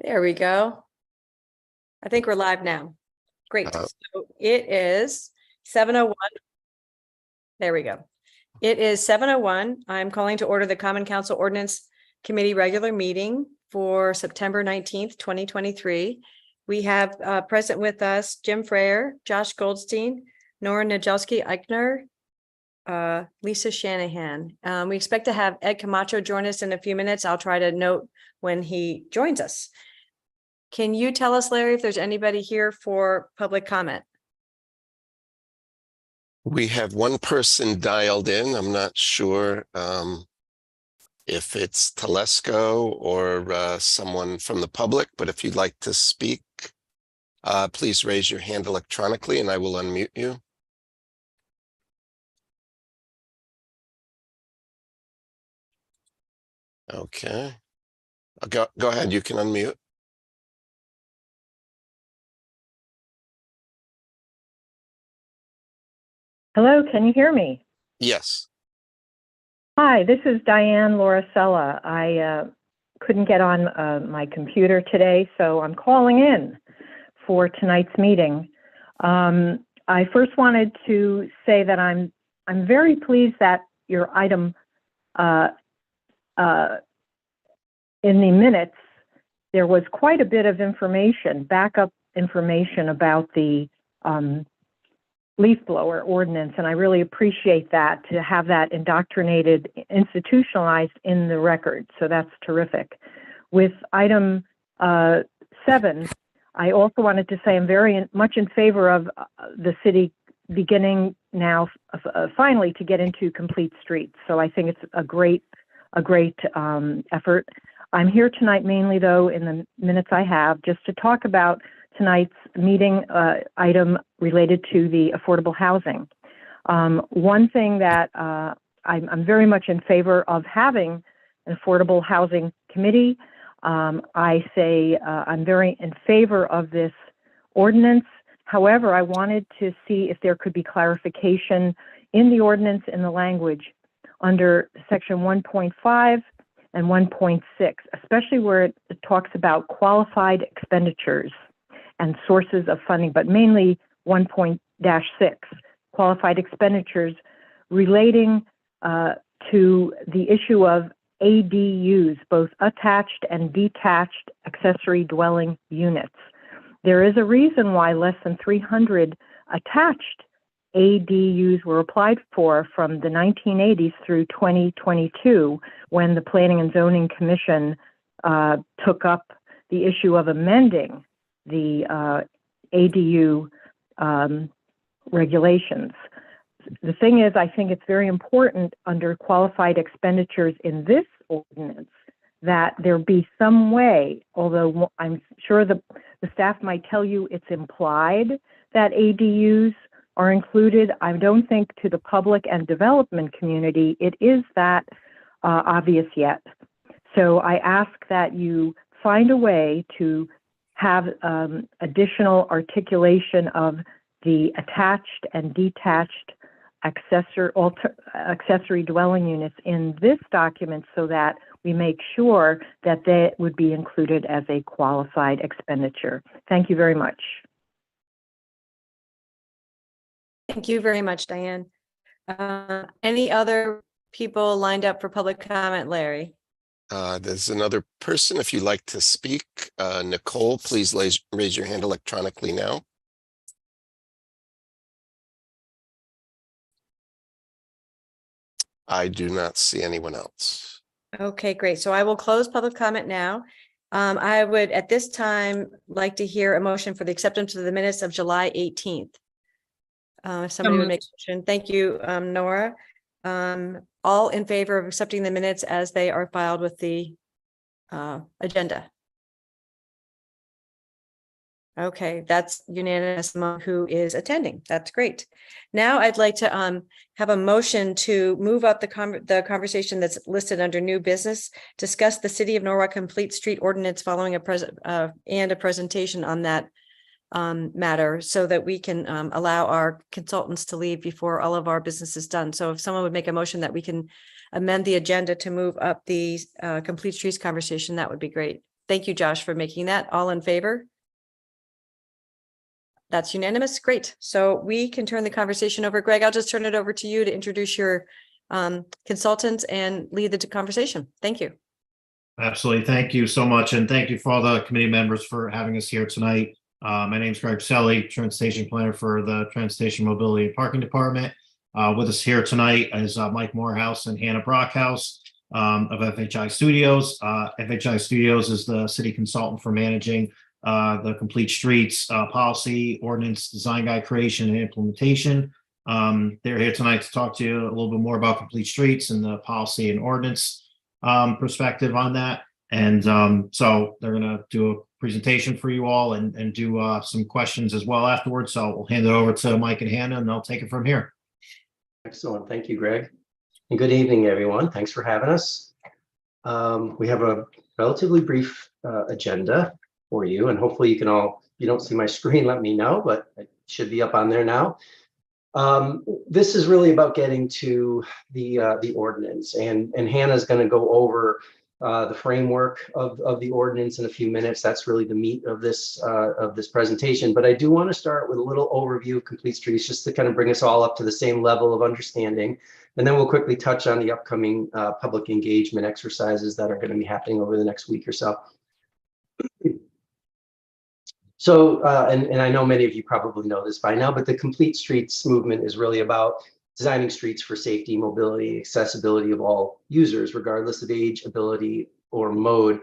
There we go. I think we're live now. Great. So it is 7:01. There we go. It is 7:01. I'm calling to order the Common Council Ordinance Committee regular meeting for September 19th, 2023. We have present with us Jim Freyer, Josh Goldstein, Nora Najelski-Eichner, Lisa Shanahan. We expect to have Ed Camacho join us in a few minutes. I'll try to note when he joins us. Can you tell us, Larry, if there's anybody here for public comment? We have one person dialed in. I'm not sure if it's Telesco or someone from the public, but if you'd like to speak, please raise your hand electronically and I will unmute you. Okay. Go ahead. You can unmute. Hello, can you hear me? Yes. Hi, this is Diane Lauricella. I couldn't get on my computer today, so I'm calling in for tonight's meeting. I first wanted to say that I'm very pleased that your item in the minutes, there was quite a bit of information, backup information about the leaf blower ordinance, and I really appreciate that, to have that indoctrinated, institutionalized in the record. So that's terrific. With item 7, I also wanted to say I'm very much in favor of the city beginning now finally to get into complete streets. So I think it's a great effort. I'm here tonight mainly, though, in the minutes I have, just to talk about tonight's meeting item related to the affordable housing. One thing that I'm very much in favor of having an affordable housing committee. I say I'm very in favor of this ordinance. However, I wanted to see if there could be clarification in the ordinance in the language under section 1.5 and 1.6, especially where it talks about qualified expenditures and sources of funding, but mainly 1.6, qualified expenditures relating to the issue of ADUs, both attached and detached accessory dwelling units. There is a reason why less than 300 attached ADUs were applied for from the 1980s through 2022, when the Planning and Zoning Commission took up the issue of amending the ADU regulations. The thing is, I think it's very important under qualified expenditures in this ordinance that there be some way, although I'm sure the staff might tell you it's implied that ADUs are included. I don't think to the public and development community it is that obvious yet. So I ask that you find a way to have additional articulation of the attached and detached accessory dwelling units in this document, so that we make sure that they would be included as a qualified expenditure. Thank you very much. Thank you very much, Diane. Any other people lined up for public comment, Larry? There's another person. If you'd like to speak, Nicole, please raise your hand electronically now. I do not see anyone else. Okay, great. So I will close public comment now. I would at this time like to hear a motion for the acceptance of the minutes of July 18th. If somebody would make a motion. Thank you, Nora. All in favor of accepting the minutes as they are filed with the agenda? Okay, that's unanimous among who is attending. That's great. Now I'd like to have a motion to move up the conversation that's listed under new business, discuss the City of Norwalk Complete Street Ordinance following a presentation on that matter, so that we can allow our consultants to leave before all of our business is done. So if someone would make a motion that we can amend the agenda to move up the complete streets conversation, that would be great. Thank you, Josh, for making that. All in favor? That's unanimous. Great. So we can turn the conversation over. Greg, I'll just turn it over to you to introduce your consultant and lead the conversation. Thank you. Absolutely. Thank you so much. And thank you for all the committee members for having us here tonight. My name is Greg Selly, Transportation Planner for the Transportation Mobility and Parking Department. With us here tonight is Mike Morehouse and Hannah Brockhouse of FHI Studios. FHI Studios is the city consultant for managing the Complete Streets policy, ordinance, design guide creation, and implementation. They're here tonight to talk to you a little bit more about Complete Streets and the policy and ordinance perspective on that. And so they're going to do a presentation for you all and do some questions as well afterwards. So we'll hand it over to Mike and Hannah, and they'll take it from here. Excellent. Thank you, Greg. And good evening, everyone. Thanks for having us. We have a relatively brief agenda for you, and hopefully you can all, if you don't see my screen, let me know, but it should be up on there now. This is really about getting to the ordinance, and Hannah's going to go over the framework of the ordinance in a few minutes. That's really the meat of this presentation. But I do want to start with a little overview of Complete Streets, just to kind of bring us all up to the same level of understanding, and then we'll quickly touch on the upcoming public engagement exercises that are going to be happening over the next week or so. So, and I know many of you probably know this by now, but the Complete Streets movement is really about designing streets for safety, mobility, accessibility of all users, regardless of age, ability, or mode.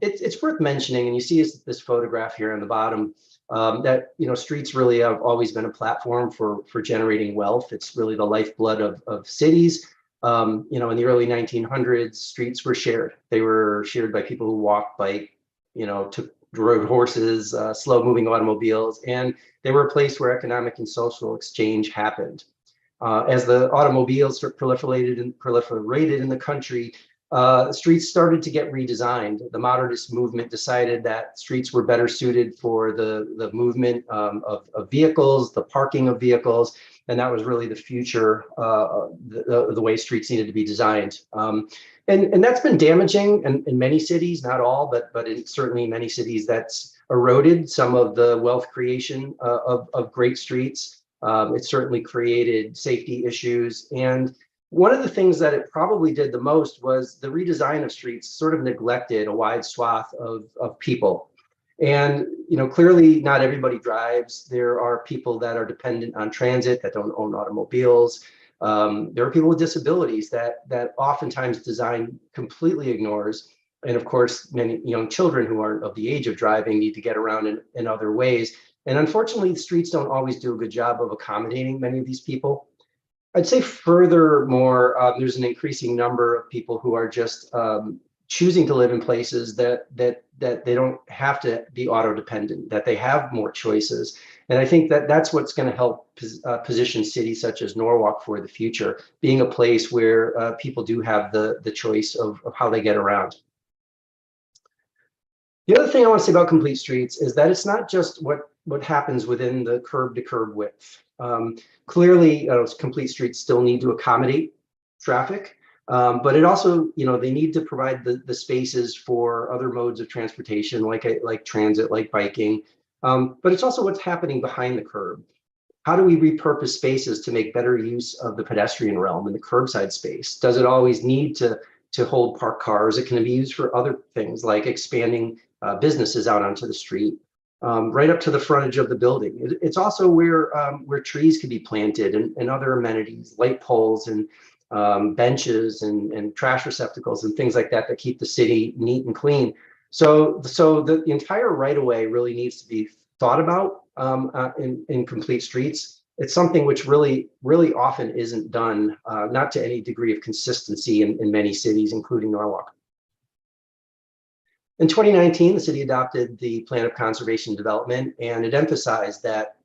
It's worth mentioning, and you see this photograph here on the bottom, that streets really have always been a platform for generating wealth. It's really the lifeblood of cities. In the early 1900s, streets were shared. They were shared by people who walked, bike, rode horses, slow-moving automobiles, and they were a place where economic and social exchange happened. As the automobiles proliferated in the country, streets started to get redesigned. The modernist movement decided that streets were better suited for the movement of vehicles, the parking of vehicles, and that was really the future, the way streets needed to be designed. And that's been damaging in many cities, not all, but in certainly many cities, that's eroded some of the wealth creation of great streets. It certainly created safety issues. And one of the things that it probably did the most was the redesign of streets sort of neglected a wide swath of people. And, clearly not everybody drives. There are people that are dependent on transit that don't own automobiles. There are people with disabilities that oftentimes design completely ignores. And of course, many young children who aren't of the age of driving need to get around in other ways. And unfortunately, the streets don't always do a good job of accommodating many of these people. I'd say furthermore, there's an increasing number of people who are just choosing to live in places that they don't have to be auto dependent, that they have more choices. And I think that's what's going to help position cities such as Norwalk for the future, being a place where people do have the choice of how they get around. The other thing I want to say about Complete Streets is that it's not just what happens within the curb to curb width. Clearly, Complete Streets still need to accommodate traffic, but it also, they need to provide the spaces for other modes of transportation, like transit, like biking. But it's also what's happening behind the curb. How do we repurpose spaces to make better use of the pedestrian realm and the curbside space? Does it always need to hold parked cars? It can be used for other things like expanding businesses out onto the street, right up to the frontage of the building. It's also where trees can be planted and other amenities, light poles and benches and trash receptacles and things like that keep the city neat and clean. So the entire right-of-way really needs to be thought about in Complete Streets. It's something which really often isn't done, not to any degree of consistency in many cities, including Norwalk. In 2019, the city adopted the Plan of Conservation and Development, and it emphasized that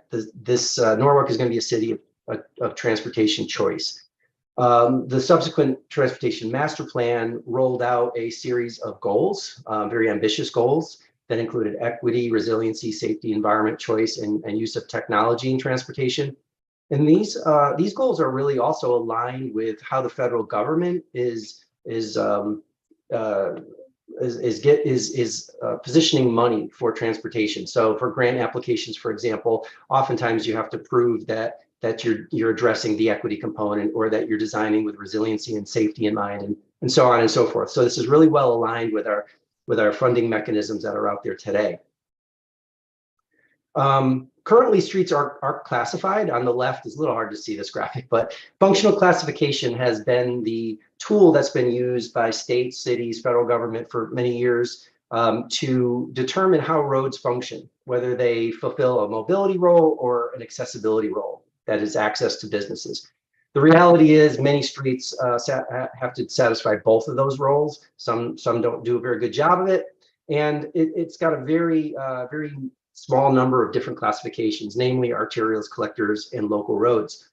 this Norwalk is going to be a city of transportation choice. The subsequent Transportation Master Plan rolled out a series of goals, very ambitious goals that included equity, resiliency, safety, environment, choice, and use of technology in transportation. And these goals are really also aligned with how the federal government is positioning money for transportation. So for grant applications, for example, oftentimes you have to prove that you're addressing the equity component, or that you're designing with resiliency and safety in mind, and so on and so forth. So this is really well aligned with our funding mechanisms that are out there today. Currently, streets are classified. On the left, it's a little hard to see this graphic, but functional classification has been the tool that's been used by states, cities, federal government for many years to determine how roads function, whether they fulfill a mobility role or an accessibility role, that is access to businesses. The reality is many streets have to satisfy both of those roles. Some don't do a very good job of it, and it's got a very small number of different classifications, namely arterials, collectors, and local roads.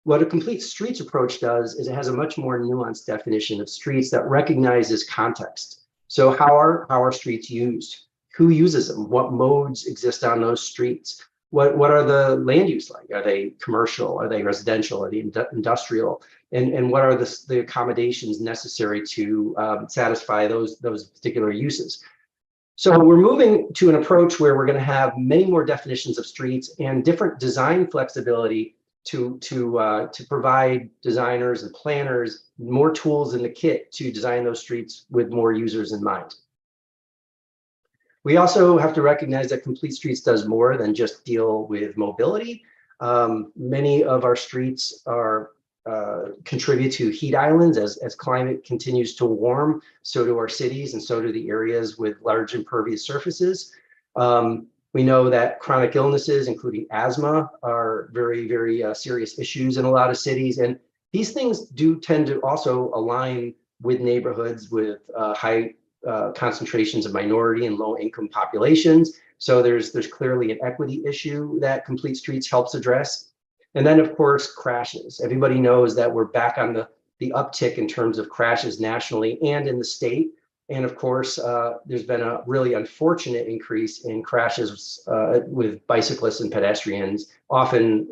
What a complete streets approach does is it has a much more nuanced definition of streets that recognizes context. So how are streets used? Who uses them? What modes exist on those streets? What are the land use like? Are they commercial? Are they residential? Are they industrial? And what are the accommodations necessary to satisfy those particular uses? So we're moving to an approach where we're going to have many more definitions of streets and different design flexibility to provide designers and planners more tools in the kit to design those streets with more users in mind. We also have to recognize that Complete Streets does more than just deal with mobility. Many of our streets contribute to heat islands. As climate continues to warm, so do our cities, and so do the areas with large impervious surfaces. We know that chronic illnesses, including asthma, are very, very serious issues in a lot of cities. And these things do tend to also align with neighborhoods with high concentrations of minority and low income populations. So there's clearly an equity issue that Complete Streets helps address. And then, of course, crashes. Everybody knows that we're back on the uptick in terms of crashes nationally and in the state. And of course, there's been a really unfortunate increase in crashes with bicyclists and pedestrians, often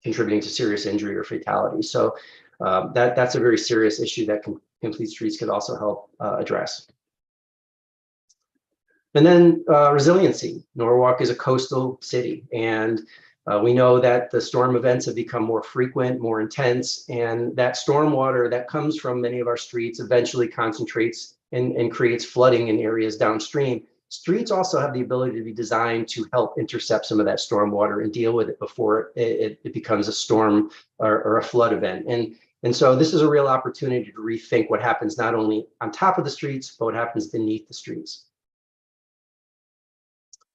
contributing to serious injury or fatality. So that's a very serious issue that Complete Streets could also help address. And then resiliency. Norwalk is a coastal city, and we know that the storm events have become more frequent, more intense, and that storm water that comes from many of our streets eventually concentrates and creates flooding in areas downstream. Streets also have the ability to be designed to help intercept some of that storm water and deal with it before it becomes a storm or a flood event. And so this is a real opportunity to rethink what happens not only on top of the streets, but what happens beneath the streets.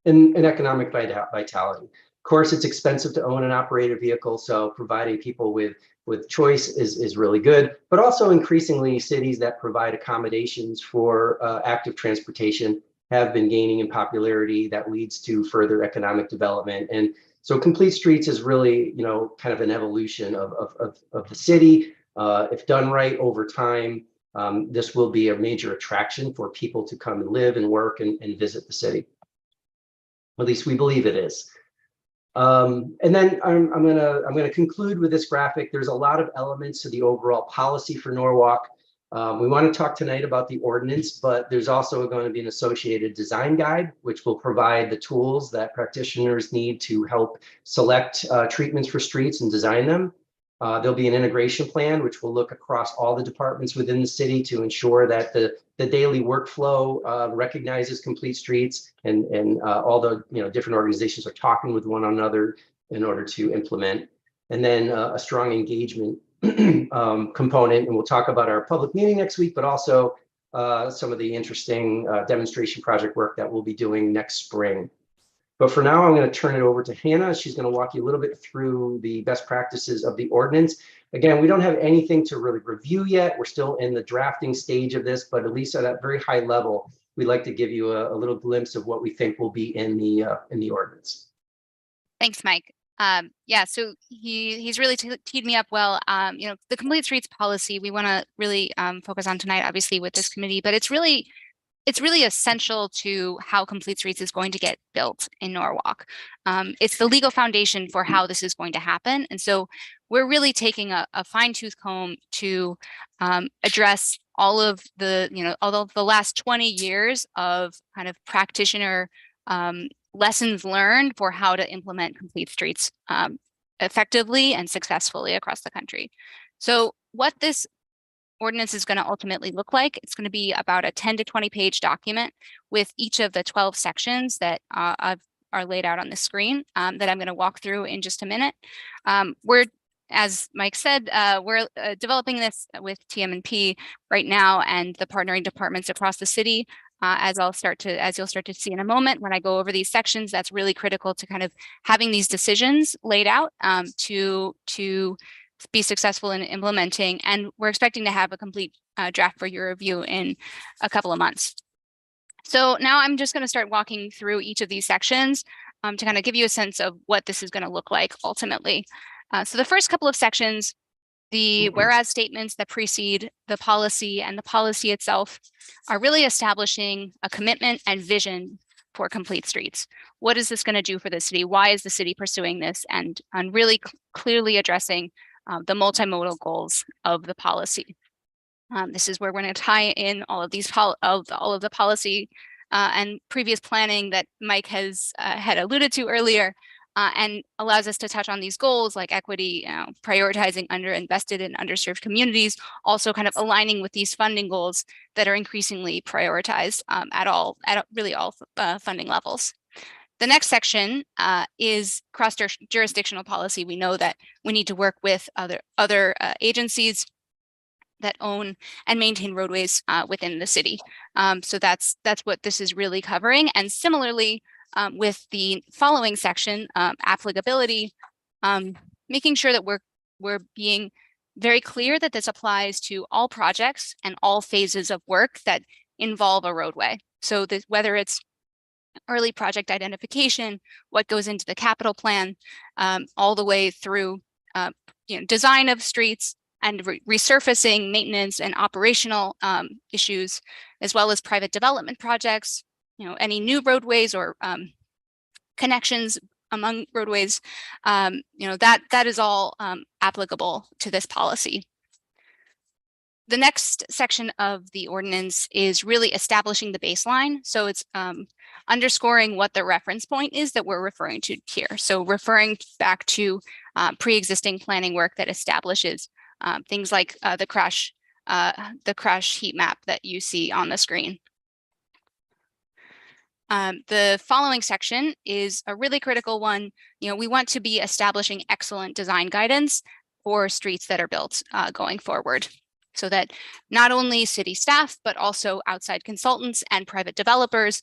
And economic vitality. Of course, it's expensive to own and operate a vehicle, so providing people with choice is really good, but also increasingly cities that provide accommodations for active transportation have been gaining in popularity. That leads to further economic development. And so Complete Streets is really, kind of an evolution of the city. If done right over time, this will be a major attraction for people to come and live and work and visit the city. At least we believe it is. And then I'm gonna conclude with this graphic. There's a lot of elements to the overall policy for Norwalk. We want to talk tonight about the ordinance, but there's also going to be an associated design guide, which will provide the tools that practitioners need to help select treatments for streets and design them. There'll be an integration plan, which will look across all the departments within the city to ensure that the daily workflow recognizes Complete Streets, and all the different organizations are talking with one another in order to implement. And then a strong engagement component, and we'll talk about our public meeting next week, but also some of the interesting demonstration project work that we'll be doing next spring. But for now, I'm going to turn it over to Hannah. She's going to walk you a little bit through the best practices of the ordinance. Again, we don't have anything to really review yet. We're still in the drafting stage of this, but at least at a very high level, we'd like to give you a little glimpse of what we think will be in the ordinance. Thanks, Mike. Yeah, so he's really teed me up well. The Complete Streets policy we want to really focus on tonight, obviously with this committee, but it's really essential to how Complete Streets is going to get built in Norwalk. It's the legal foundation for how this is going to happen. And so we're really taking a fine-tooth comb to address all of the, although the last 20 years of kind of practitioner lessons learned for how to implement complete streets effectively and successfully across the country. So what this ordinance is going to ultimately look like, it's going to be about a 10 to 20 page document with each of the 12 sections that are laid out on the screen that I'm going to walk through in just a minute. As Mike said, we're developing this with TM&P right now and the partnering departments across the city. As you'll start to see in a moment when I go over these sections, that's really critical to kind of having these decisions laid out to be successful in implementing. And we're expecting to have a complete draft for your review in a couple of months. So now I'm just going to start walking through each of these sections to kind of give you a sense of what this is going to look like ultimately. So the first couple of sections, the whereas statements that precede the policy and the policy itself are really establishing a commitment and vision for complete streets. What is this going to do for the city? Why is the city pursuing this? And really clearly addressing the multimodal goals of the policy. This is where we're going to tie in all of these all of the policy and previous planning that Mike has had alluded to earlier, and allows us to touch on these goals like equity, prioritizing underinvested and underserved communities, also kind of aligning with these funding goals that are increasingly prioritized at really all funding levels. The next section is cross-jurisdictional policy. We know that we need to work with other agencies that own and maintain roadways within the city. So that's what this is really covering. And similarly, with the following section, applicability, making sure that we're being very clear that this applies to all projects and all phases of work that involve a roadway. So whether it's early project identification, what goes into the capital plan, all the way through design of streets and resurfacing, maintenance, and operational issues, as well as private development projects, any new roadways or connections among roadways, that is all applicable to this policy. The next section of the ordinance is really establishing the baseline. So it's underscoring what the reference point is that we're referring to here. So referring back to pre-existing planning work that establishes things like the crash heat map that you see on the screen. The following section is a really critical one. We want to be establishing excellent design guidance for streets that are built going forward, so that not only city staff, but also outside consultants and private developers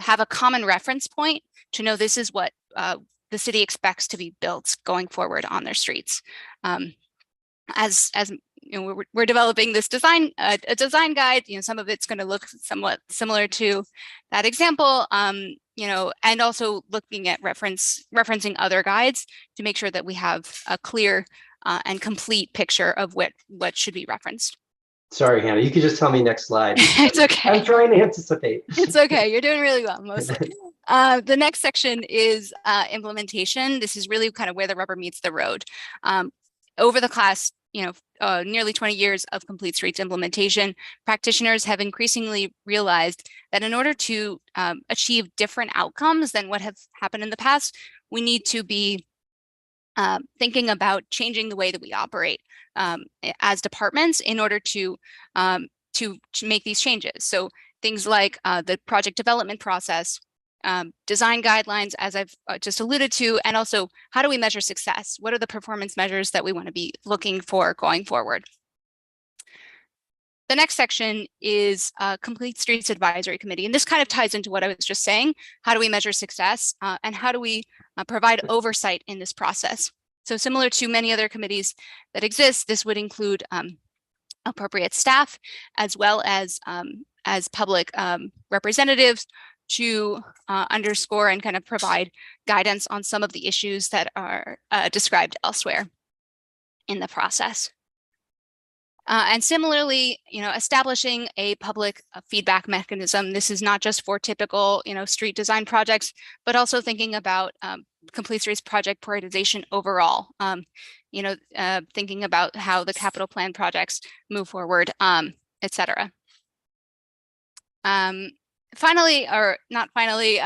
have a common reference point to know this is what the city expects to be built going forward on their streets. As we're developing this design, a design guide, some of it's going to look somewhat similar to that example, and also looking at referencing other guides to make sure that we have a clear and complete picture of what should be referenced. Sorry, Hannah, you could just tell me next slide. It's okay. I'm trying to anticipate. It's okay. You're doing really well, mostly. The next section is implementation. This is really kind of where the rubber meets the road. Over the class, nearly 20 years of complete streets implementation, practitioners have increasingly realized that in order to achieve different outcomes than what have happened in the past, we need to be thinking about changing the way that we operate as departments in order to make these changes. So things like the project development process, design guidelines, as I've just alluded to, and also how do we measure success? What are the performance measures that we want to be looking for going forward? The next section is Complete Streets Advisory Committee. And this kind of ties into what I was just saying. How do we measure success and how do we provide oversight in this process? So similar to many other committees that exist, this would include appropriate staff as well as public representatives to underscore and kind of provide guidance on some of the issues that are described elsewhere in the process. And similarly, establishing a public feedback mechanism. This is not just for typical, street design projects, but also thinking about complete streets project prioritization overall. Thinking about how the capital plan projects move forward. etc. Finally, or not finally,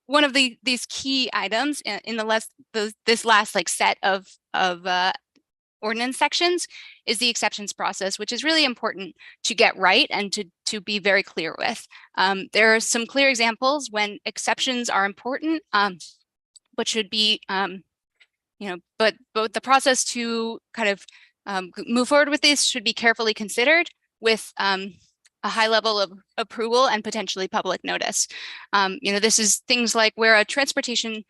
one of these key items in this last like set of ordinance sections is the exceptions process, which is really important to get right and to be very clear with. There are some clear examples when exceptions are important, but should be, but the process to kind of move forward with this should be carefully considered with a high level of approval and potentially public notice. This is things like where a transportation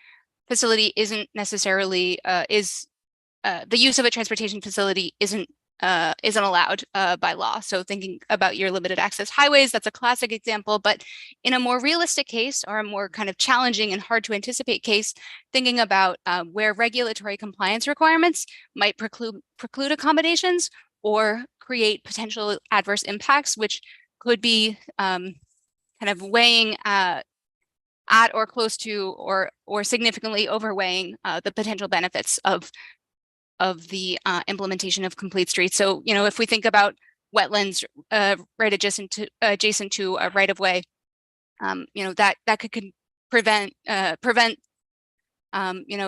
facility isn't necessarily the use of a transportation facility isn't allowed by law. So thinking about your limited access highways, that's a classic example. But in a more realistic case or a more kind of challenging and hard to anticipate case, thinking about where regulatory compliance requirements might preclude accommodations or create potential adverse impacts, which could be kind of weighing at or close to or significantly overweighing the potential benefits of the implementation of complete streets. So, if we think about wetlands right adjacent to a right of way, that could prevent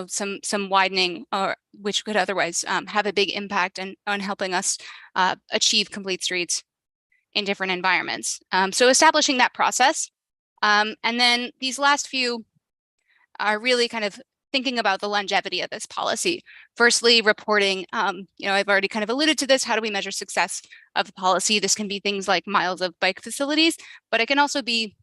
some widening, or which could otherwise have a big impact on helping us achieve complete streets in different environments. So establishing that process, and then these last few are really kind of thinking about the longevity of this policy. Firstly, reporting, I've already kind of alluded to this. How do we measure success of the policy? This can be things like miles of bike facilities, but it can also be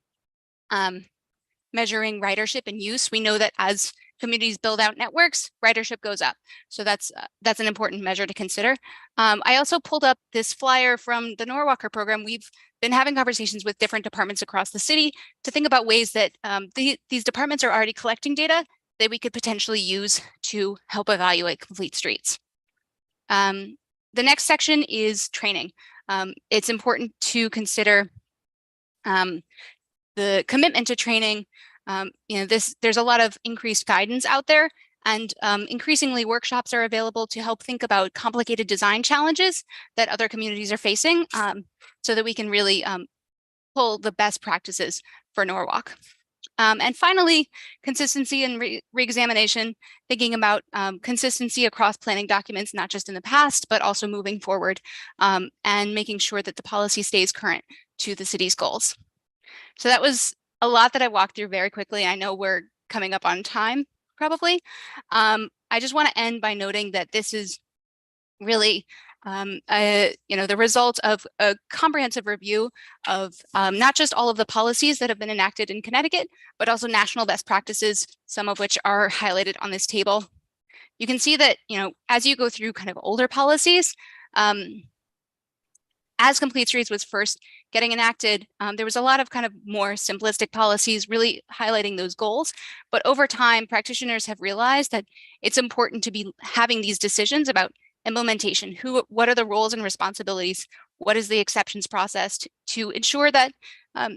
measuring ridership and use. We know that as communities build out networks, ridership goes up. So that's an important measure to consider. I also pulled up this flyer from the Norwalker program. We've been having conversations with different departments across the city to think about ways that these departments are already collecting data that we could potentially use to help evaluate complete streets. The next section is training. It's important to consider the commitment to training. There's a lot of increased guidance out there, and increasingly workshops are available to help think about complicated design challenges that other communities are facing, so that we can really pull the best practices for Norwalk. And finally, consistency and re-examination, thinking about consistency across planning documents, not just in the past, but also moving forward, and making sure that the policy stays current to the city's goals. So that was a lot that I walked through very quickly. I know we're coming up on time, probably. I just want to end by noting that this is really the result of a comprehensive review of not just all of the policies that have been enacted in Connecticut, but also national best practices, some of which are highlighted on this table. You can see that, as you go through kind of older policies, as Complete Streets was first getting enacted, there was a lot of kind of more simplistic policies really highlighting those goals. But over time, practitioners have realized that it's important to be having these decisions about implementation. What are the roles and responsibilities? What is the exceptions process to ensure that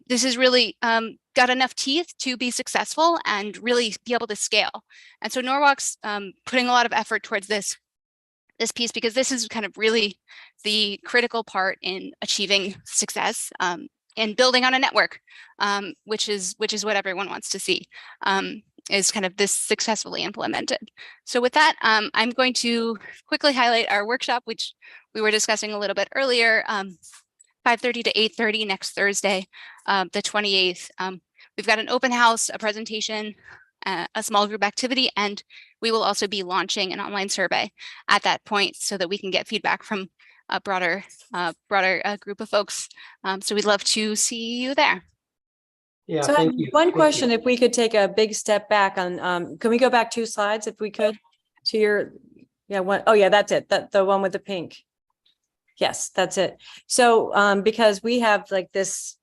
this has really got enough teeth to be successful and really be able to scale? And so Norwalk's putting a lot of effort towards this piece, because this is kind of really the critical part in achieving success and building on a network, which is what everyone wants to see, is kind of this successfully implemented. So with that, I'm going to quickly highlight our workshop, which we were discussing a little bit earlier, 5:30 to 8:30 next Thursday, the 28th. We've got an open house, a presentation, a small group activity, and we will also be launching an online survey at that point so that we can get feedback from a broader group of folks. So we'd love to see you there. Yeah, So thank you. one question, if we could take a big step back on, can we go back 2 slides if we could to your, one, oh yeah, that's it. The one with the pink. Yes, that's it. So because we have like this,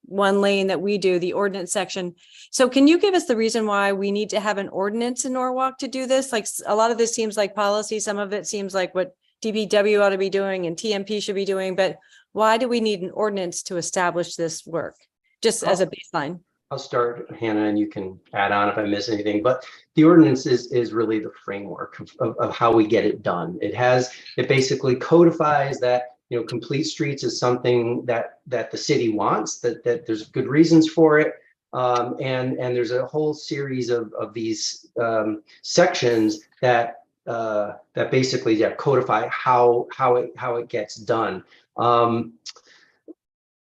one lane that we do, the ordinance section. So can you give us the reason why we need to have an ordinance in Norwalk to do this? Like a lot of this seems like policy. Some of it seems like what DPW ought to be doing and TMP should be doing, but why do we need an ordinance to establish this work? Just as a baseline. I'll start, Hannah, and you can add on if I miss anything. But the ordinance is really the framework of how we get it done. It basically codifies that complete streets is something that the city wants, that there's good reasons for it. And there's a whole series of these sections that basically codify how it gets done.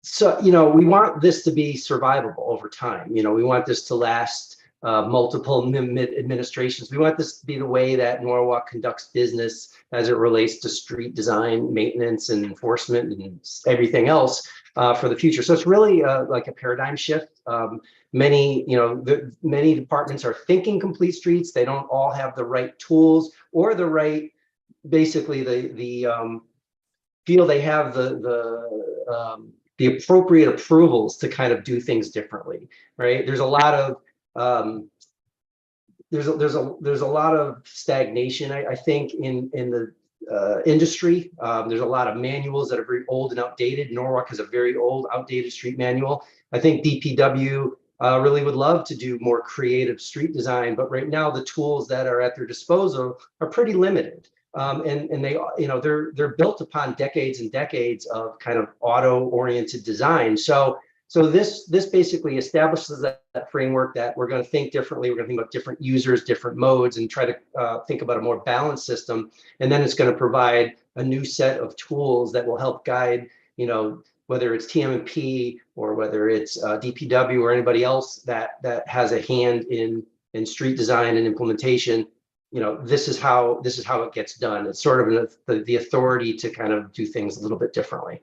So, we want this to be survivable over time. We want this to last multiple administrations. We want this to be the way that Norwalk conducts business as it relates to street design, maintenance, and enforcement, and everything else for the future. So it's really like a paradigm shift. Many departments are thinking complete streets. They don't all have the right tools or the right, basically feel they have the appropriate approvals to kind of do things differently, right? There's a lot of there's a lot of stagnation, I think, in the industry. There's a lot of manuals that are very old and outdated. Norwalk has a very old, outdated street manual. I think DPW really would love to do more creative street design, but right now the tools that are at their disposal are pretty limited. And they, they're built upon decades and decades of kind of auto-oriented design. So this basically establishes that framework that we're going to think differently. We're going to think about different users, different modes, and try to think about a more balanced system. And then it's going to provide a new set of tools that will help guide, whether it's TM&P or whether it's DPW or anybody else that has a hand in street design and implementation. This is how it gets done. It's sort of the authority to kind of do things a little bit differently.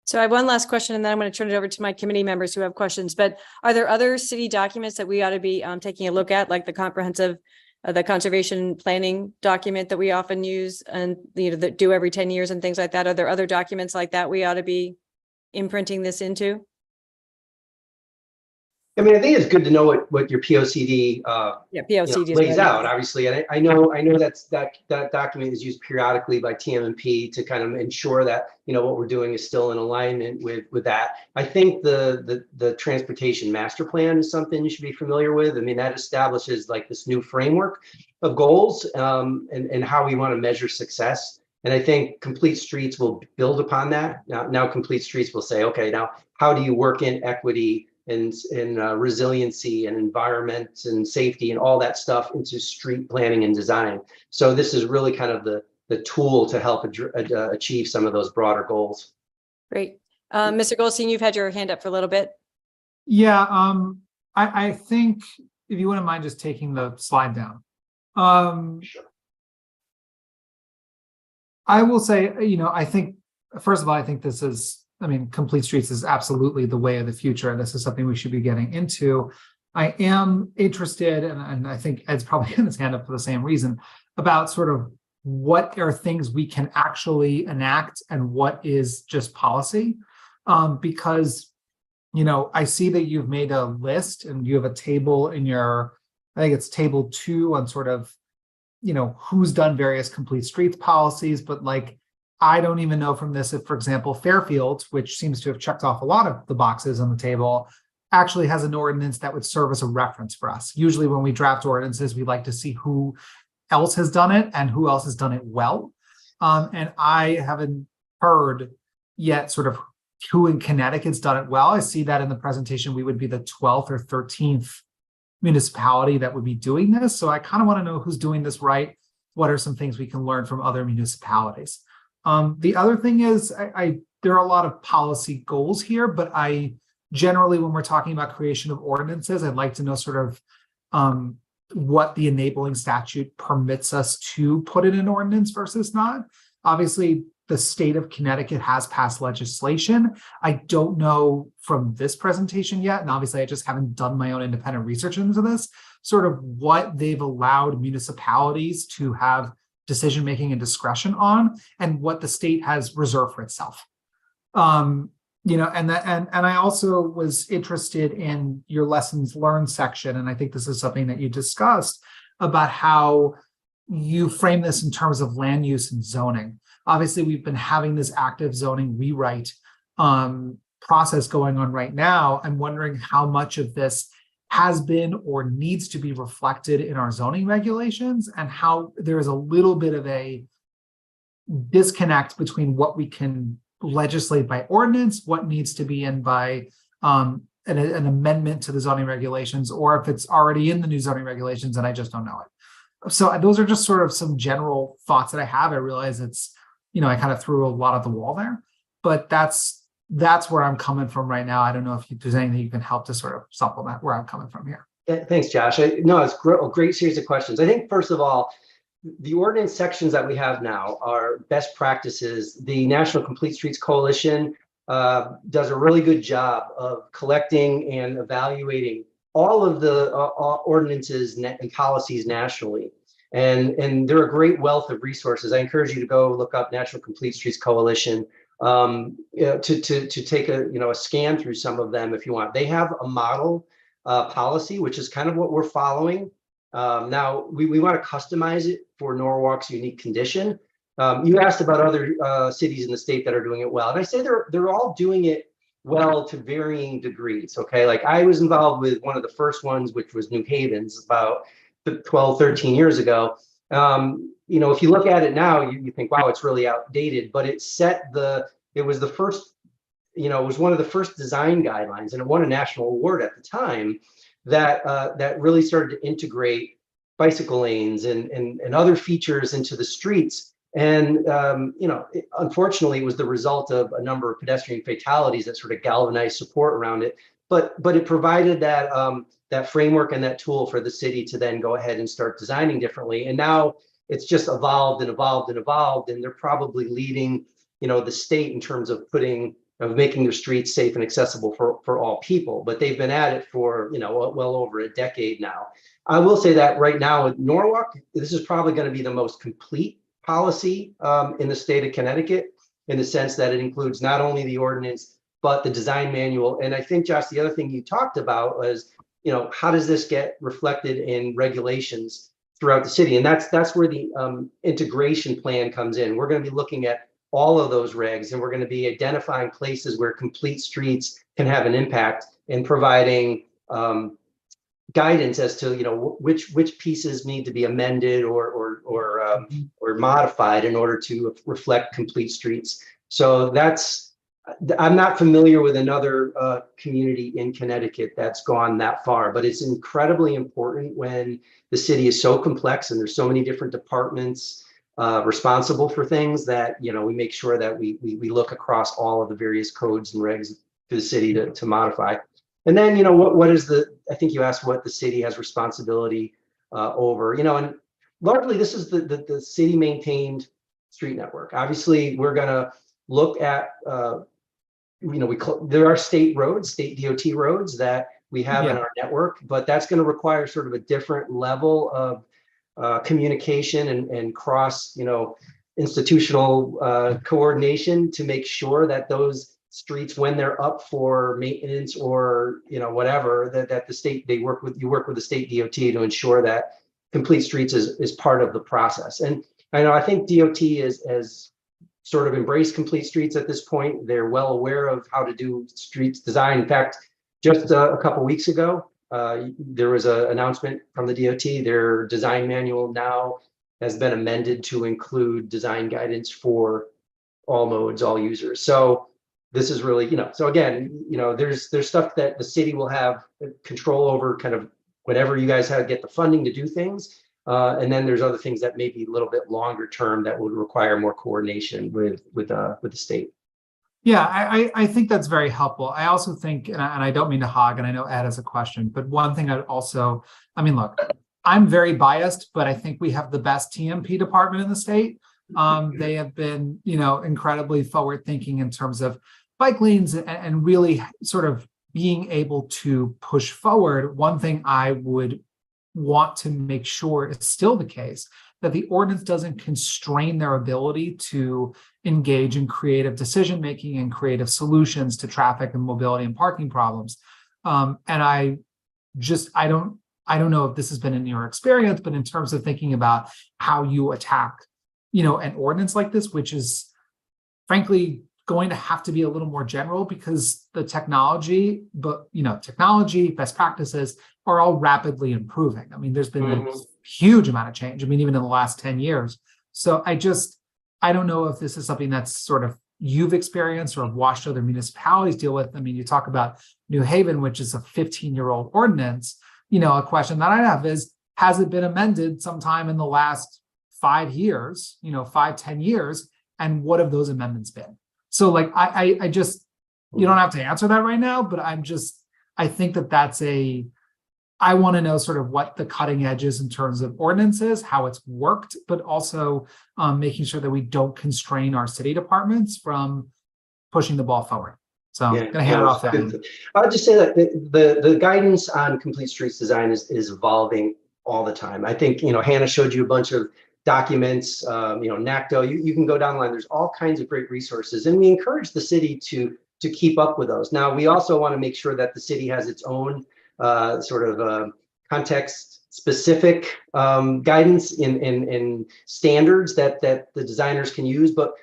So I have one last question, and then I'm going to turn it over to my committee members who have questions. But are there other city documents that we ought to be taking a look at, like the comprehensive, the conservation planning document that we often use and that do every 10 years and things like that? Are there other documents like that we ought to be imprinting this into? I mean, I think it's good to know what your POCD lays out, obviously, and I know that document is used periodically by TM&P to kind of ensure that what we're doing is still in alignment with that. I think the transportation master plan is something you should be familiar with. I mean, that establishes like this new framework of goals and how we want to measure success. And I think complete streets will build upon that. Now complete streets will say, okay, now how do you work in equity and resiliency and environment and safety and all that stuff into street planning and design. So this is really kind of the tool to help achieve some of those broader goals. Great. Mr. Goldstein, you've had your hand up for a little bit. Yeah, I think if you wouldn't mind just taking the slide down. Sure. I will say, I think, first of all, I think this is, complete streets is absolutely the way of the future. And this is something we should be getting into. I am interested, and I think Ed's probably in his hand up for the same reason, about sort of what are things we can actually enact and what is just policy. Because, I see that you've made a list and you have a table in I think it's table 2 on sort of, who's done various complete streets policies, but like, I don't even know from this if, for example, Fairfield, which seems to have checked off a lot of the boxes on the table, actually has an ordinance that would serve as a reference for us. Usually when we draft ordinances, we like to see who else has done it and who else has done it well. And I haven't heard yet sort of who in Connecticut's done it well. I see that in the presentation, we would be the 12th or 13th municipality that would be doing this. So I kind of want to know who's doing this right. What are some things we can learn from other municipalities? The other thing is there are a lot of policy goals here, but I generally, when we're talking about creation of ordinances, I'd like to know sort of what the enabling statute permits us to put in an ordinance versus not. Obviously, the state of Connecticut has passed legislation. I don't know from this presentation yet, and obviously I just haven't done my own independent research into this, sort of what they've allowed municipalities to have decision-making and discretion on, and what the state has reserved for itself. And I also was interested in your lessons learned section, and I think this is something that you discussed about how you frame this in terms of land use and zoning. Obviously, we've been having this active zoning rewrite process going on right now. I'm wondering how much of this has been or needs to be reflected in our zoning regulations, and how there is a little bit of a disconnect between what we can legislate by ordinance, what needs to be in by an amendment to the zoning regulations, or if it's already in the new zoning regulations and I just don't know it. So those are just sort of some general thoughts that I have. I realize it's, I kind of threw a lot at the wall there, but that's where I'm coming from right now. I don't know if there's anything you can help to sort of supplement where I'm coming from here. Thanks, Josh. No, it's a great series of questions. I think, first of all, the ordinance sections that we have now are best practices. The National Complete Streets Coalition does a really good job of collecting and evaluating all of the ordinances and policies nationally. And they're a great wealth of resources. I encourage you to go look up National Complete Streets Coalition to take a scan through some of them if you want. They have a model policy, which is kind of what we're following. Now, we want to customize it for Norwalk's unique condition. You asked about other cities in the state that are doing it well, and I say they're all doing it well to varying degrees. Okay, like I was involved with one of the first ones, which was New Haven's about 12, 13 years ago. If you look at it now, you think, wow, it's really outdated, but it was the first, it was one of the first design guidelines, and it won a national award at the time that really started to integrate bicycle lanes and other features into the streets. And, unfortunately, it was the result of a number of pedestrian fatalities that sort of galvanized support around it. But it provided that framework and that tool for the city to then go ahead and start designing differently. And now it's just evolved and evolved and evolved. And they're probably leading, the state in terms of making their streets safe and accessible for all people. But they've been at it for, well over a decade now. I will say that right now with Norwalk, this is probably going to be the most complete policy in the state of Connecticut, in the sense that it includes not only the ordinance, but the design manual. And I think, Josh, the other thing you talked about was, how does this get reflected in regulations throughout the city? And that's where the integration plan comes in. We're going to be looking at all of those regs, and we're going to be identifying places where complete streets can have an impact and providing guidance as to which pieces need to be amended or modified in order to reflect complete streets. So I'm not familiar with another community in Connecticut that's gone that far, but it's incredibly important when the city is so complex and there's so many different departments responsible for things that we make sure that we look across all of the various codes and regs to the city to modify. And then what is I think you asked what the city has responsibility over, and largely this is the city maintained street network. Obviously, we're going to look at there are state DOT roads that we have in our network, but that's going to require sort of a different level of communication and cross institutional coordination to make sure that those streets, when they're up for maintenance or whatever, that the state you work with the state DOT to ensure that complete streets is part of the process. And I think DOT has sort of embraced complete streets at this point. They're well aware of how to do streets design. In fact, just a couple of weeks ago, there was an announcement from the DOT. Their design manual now has been amended to include design guidance for all modes, all users. So this is really, so again, there's stuff that the city will have control over, kind of whenever you guys get the funding to do things. And then there's other things that may be a little bit longer term that would require more coordination with the state. Yeah, I think that's very helpful. I also think, and I don't mean to hog, and I know Ed has a question, but one thing look, I'm very biased, but I think we have the best TMP department in the state. They have been, incredibly forward thinking in terms of bike lanes and really sort of being able to push forward. One thing I would want to make sure is still the case, that the ordinance doesn't constrain their ability to engage in creative decision-making and creative solutions to traffic and mobility and parking problems. And I don't know if this has been in your experience, but in terms of thinking about how you attack, an ordinance like this, which is frankly going to have to be a little more general because the technology, best practices are all rapidly improving. I mean, there's been a huge amount of change. I mean, even in the last 10 years. So I I don't know if this is something that's sort of you've experienced or have watched other municipalities deal with. I mean, you talk about New Haven, which is a 15-year-old ordinance. A question that I have is, has it been amended sometime in the last 5 years, 5-10 years? And what have those amendments been? So like, I just, you don't have to answer that right now, but I think that's I want to know sort of what the cutting edge is in terms of ordinances, how it's worked, but also making sure that we don't constrain our city departments from pushing the ball forward. So I'm going to hand it off to I'll just say that the guidance on complete streets design is evolving all the time. I think, Hannah showed you a bunch of documents, NACDO, you can go down the line. There's all kinds of great resources, and we encourage the city to keep up with those. Now, we also want to make sure that the city has its own context specific guidance in standards that the designers can use. But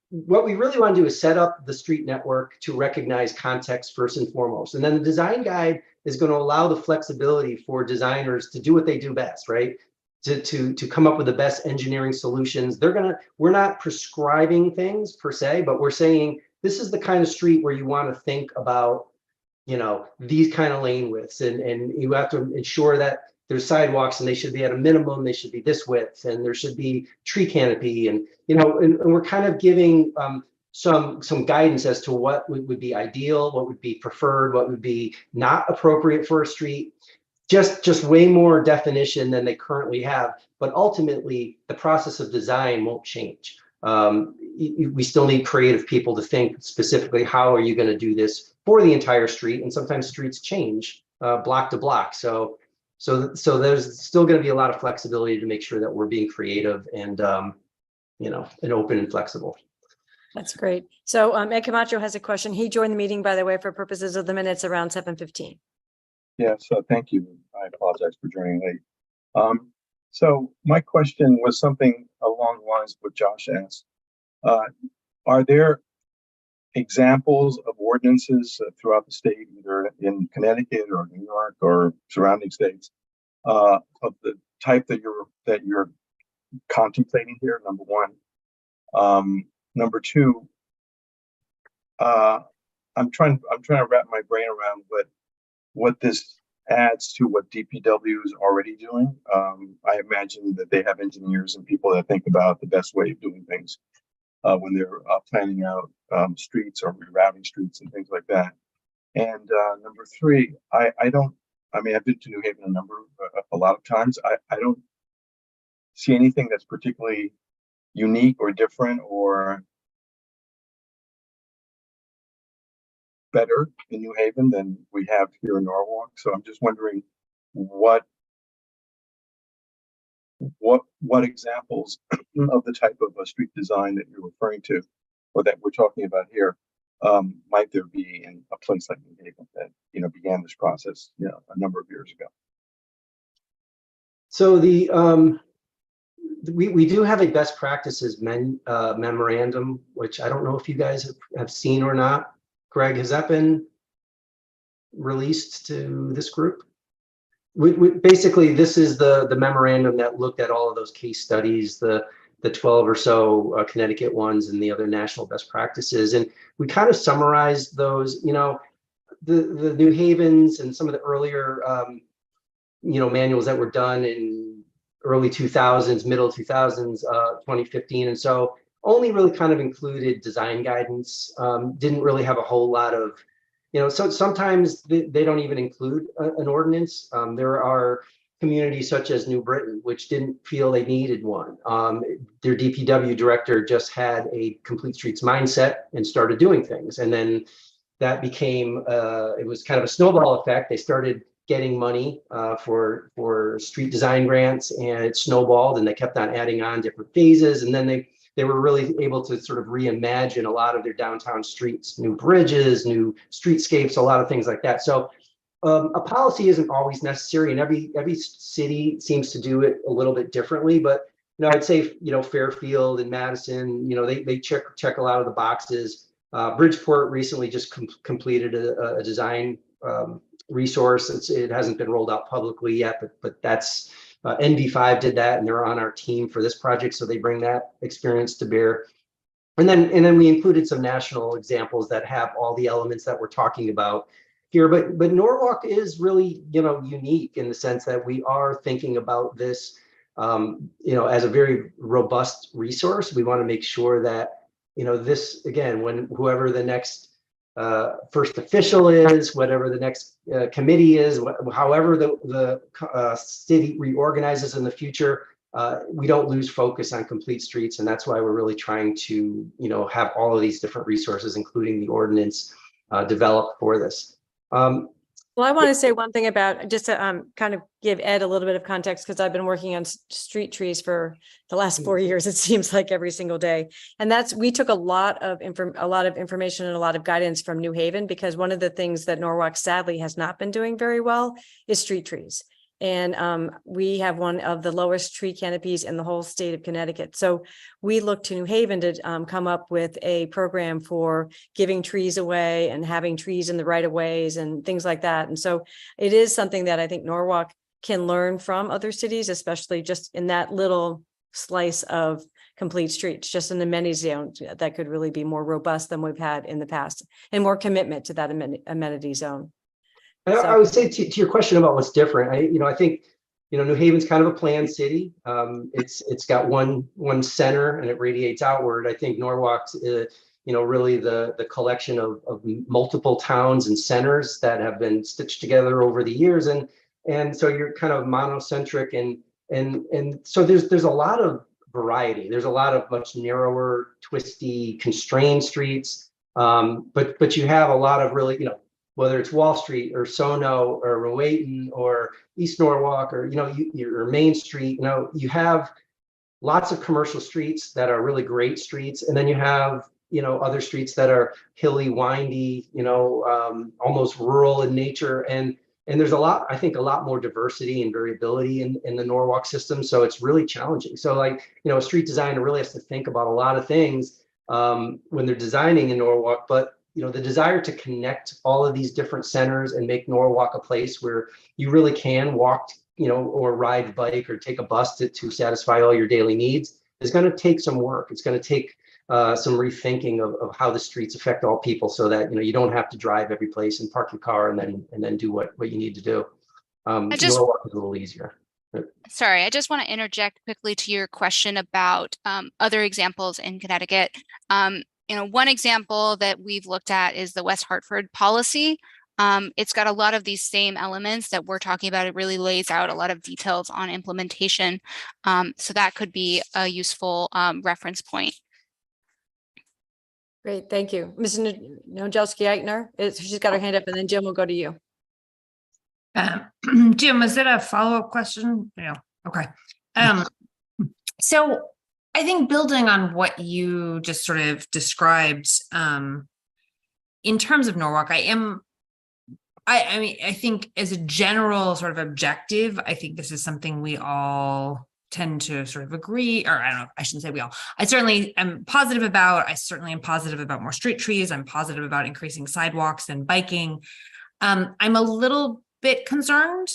what we really want to do is set up the street network to recognize context first and foremost. And then the design guide is going to allow the flexibility for designers to do what they do best, right? To come up with the best engineering solutions. We're not prescribing things per se, but we're saying this is the kind of street where you want to think about, these kind of lane widths, and you have to ensure that there's sidewalks and they should be at a minimum, they should be this width, and there should be tree canopy, and we're kind of giving some guidance as to what would be ideal, what would be preferred, what would be not appropriate for a street. Just way more definition than they currently have, but ultimately the process of design won't change. We still need creative people to think specifically, how are you going to do this for the entire street? And sometimes streets change block to block. So there's still going to be a lot of flexibility to make sure that we're being creative and and open and flexible. That's great. So Ed Camacho has a question. He joined the meeting, by the way, for purposes of the minutes around 7:15. Yes, thank you. I apologize for joining late. So my question was something along the lines of what Josh asked. Are there examples of ordinances throughout the state, either in Connecticut or New York or surrounding states, of the type that you're contemplating here? Number one. Number two, I'm trying to wrap my brain around what this adds to what DPW is already doing. I imagine that they have engineers and people that think about the best way of doing things when they're planning out streets or rerouting streets and things like that. And number three, I've been to New Haven a lot of times. I don't see anything that's particularly unique or different or better in New Haven than we have here in Norwalk. So I'm just wondering what examples of the type of a street design that you're referring to, or that we're talking about here, might there be in a place like New Haven that began this process a number of years ago? So we do have a best practices memorandum, which I don't know if you guys have seen or not. Greg, has that been released to this group? Basically, this is the memorandum that looked at all of those case studies, the 12 or so Connecticut ones and the other national best practices. And we kind of summarized those, the New Havens and some of the earlier, manuals that were done in early 2000s, middle 2000s, 2015. And so only really kind of included design guidance, didn't really have a whole lot of, so sometimes they don't even include an ordinance. There are communities such as New Britain, which didn't feel they needed one. Their DPW director just had a complete streets mindset and started doing things. And then that became, it was kind of a snowball effect. They started getting money for street design grants, and it snowballed, and they kept on adding on different phases. And then they were really able to sort of reimagine a lot of their downtown streets, new bridges, new streetscapes, a lot of things like that. So a policy isn't always necessary, and every city seems to do it a little bit differently. But I'd say Fairfield and Madison, they check a lot of the boxes. Bridgeport recently just completed a design resource. It hasn't been rolled out publicly yet, but that's NV5 did that, and they're on our team for this project, so they bring that experience to bear. And then we included some national examples that have all the elements that we're talking about here. But Norwalk is really, unique in the sense that we are thinking about this, as a very robust resource. We want to make sure that, this, again, when whoever the next first official is, whatever the next committee is, however the city reorganizes in the future, we don't lose focus on complete streets. And that's why we're really trying to, have all of these different resources, including the ordinance, developed for this. Well, I want to say one thing about, just to kind of give Ed a little bit of context, because I've been working on street trees for the last 4 years, it seems like every single day. And we took a lot of information and a lot of guidance from New Haven, because one of the things that Norwalk sadly has not been doing very well is street trees. And we have one of the lowest tree canopies in the whole state of Connecticut. So we look to New Haven to come up with a program for giving trees away and having trees in the right of ways and things like that. And so it is something that I think Norwalk can learn from other cities, especially just in that little slice of complete streets, just an amenity zone that could really be more robust than we've had in the past, and more commitment to that amenity zone. I would say to your question about what's different, I think, New Haven's kind of a planned city. It's got one center and it radiates outward. I think Norwalk's, really the collection of multiple towns and centers that have been stitched together over the years. And so you're kind of monocentric and so there's a lot of variety. There's a lot of much narrower, twisty, constrained streets. But you have a lot of really, whether it's Wall Street or Sono or Rowayton or East Norwalk or, your Main Street, you have lots of commercial streets that are really great streets. And then you have, other streets that are hilly, windy, almost rural in nature. And there's I think a lot more diversity and variability in the Norwalk system. So it's really challenging. So a street designer really has to think about a lot of things when they're designing in Norwalk, but the desire to connect all of these different centers and make Norwalk a place where you really can walk, or ride bike or take a bus to satisfy all your daily needs is going to take some work. It's going to take some rethinking of how the streets affect all people, so that you don't have to drive every place and park your car and then do what you need to do. Norwalk is a little easier. Sorry, I just want to interject quickly to your question about other examples in Connecticut. One example that we've looked at is the West Hartford policy. It's got a lot of these same elements that we're talking about. It really lays out a lot of details on implementation. So that could be a useful reference point. Great, thank you. Mrs. Nojelski-Eichner, she's got her hand up, and then Jim will go to you. Jim, is it a follow-up question? Yeah, okay. So I think building on what you just sort of described, in terms of Norwalk, I think as a general sort of objective, I think this is something we all tend to sort of agree, or I don't know, I shouldn't say we all. I certainly am positive about. I certainly am positive about more street trees. I'm positive about increasing sidewalks and biking. I'm a little bit concerned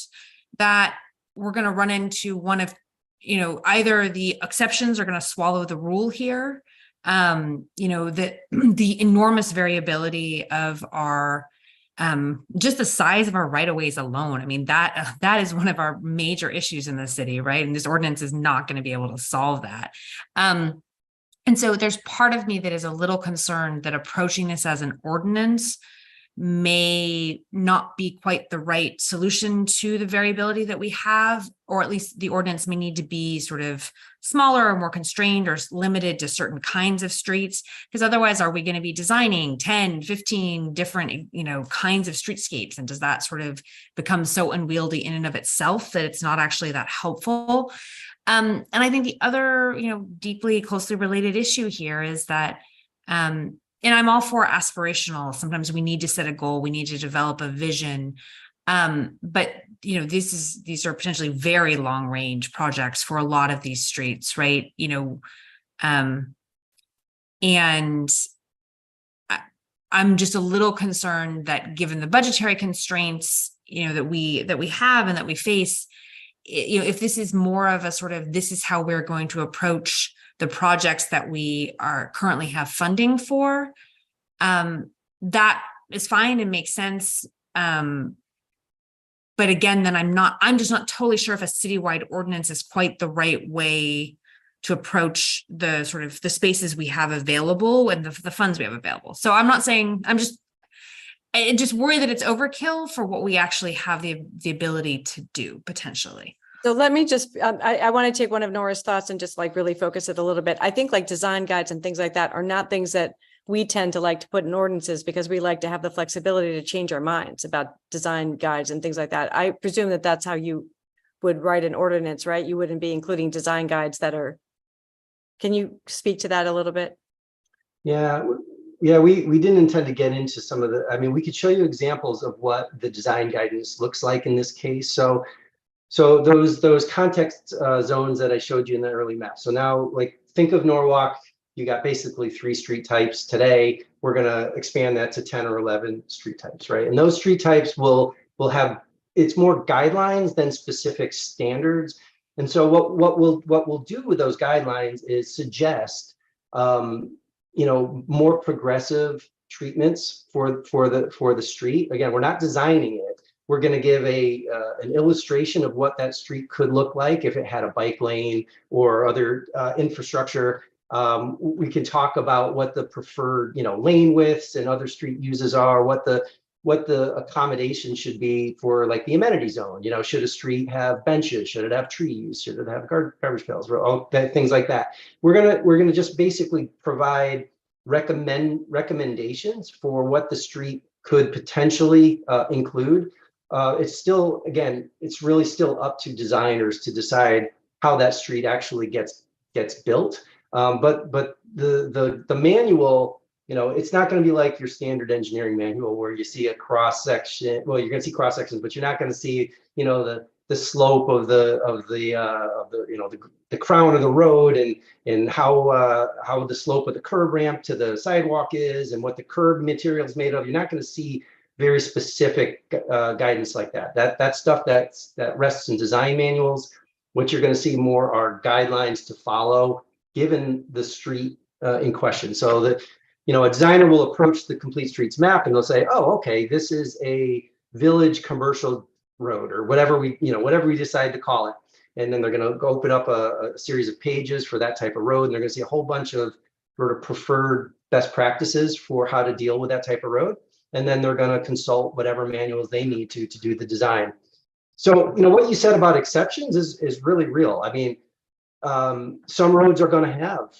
that we're going to run into one of, either the exceptions are going to swallow the rule here, that the enormous variability of our, just the size of our right-of-ways alone. I mean, that is one of our major issues in the city, right? And this ordinance is not going to be able to solve that. And so there's part of me that is a little concerned that approaching this as an ordinance may not be quite the right solution to the variability that we have, or at least the ordinance may need to be sort of smaller or more constrained or limited to certain kinds of streets, because otherwise are we going to be designing 10, 15 different, kinds of streetscapes? And does that sort of become so unwieldy in and of itself that it's not actually that helpful? And I think the other, deeply closely related issue here is that, and I'm all for aspirational. Sometimes we need to set a goal. We need to develop a vision. But, these are potentially very long range projects for a lot of these streets, right? And I'm just a little concerned that given the budgetary constraints, that we have and that we face, if this is more of a sort of, this is how we're going to approach the projects that we are currently have funding for, that is fine and makes sense. But again, then I'm just not totally sure if a citywide ordinance is quite the right way to approach the sort of the spaces we have available and the funds we have available. So I'm not saying, I just worry that it's overkill for what we actually have the ability to do potentially. So let me just, I want to take one of Nora's thoughts and just like really focus it a little bit. I think like design guides and things like that are not things that we tend to like to put in ordinances because we like to have the flexibility to change our minds about design guides and things like that. I presume that that's how you would write an ordinance, right? You wouldn't be including design guides that are, can you speak to that a little bit? Yeah, we didn't intend to get into some of the, I mean, we could show you examples of what the design guidance looks like in this case. So those context zones that I showed you in the early map. So now, like, think of Norwalk. You got basically 3 street types today. We're going to expand that to 10 or 11 street types, right? And those street types will have, it's more guidelines than specific standards. And so what we'll do with those guidelines is suggest, more progressive treatments for the street. Again, we're not designing it. We're going to give an illustration of what that street could look like if it had a bike lane or other infrastructure. We can talk about what the preferred, lane widths and other street uses are, what the accommodation should be for like the amenity zone. Should a street have benches? Should it have trees? Should it have garbage pails? Things like that. We're gonna just basically provide recommendations for what the street could potentially include. It's still, again, it's really still up to designers to decide how that street actually gets built. But the manual, it's not going to be like your standard engineering manual where you see a cross section. Well, you're going to see cross sections, but you're not going to see, the slope of the crown of the road and how the slope of the curb ramp to the sidewalk is and what the curb material is made of. You're not going to see very specific guidance like that. That's stuff that rests in design manuals. What you're going to see more are guidelines to follow given the street in question. So that, a designer will approach the complete streets map and they'll say, oh, okay, this is a village commercial road or whatever we decide to call it. And then they're going to go open up a series of pages for that type of road. And they're going to see a whole bunch of sort of preferred best practices for how to deal with that type of road. And then they're going to consult whatever manuals they need to do the design. So, what you said about exceptions is really real. I mean, some roads are going to have,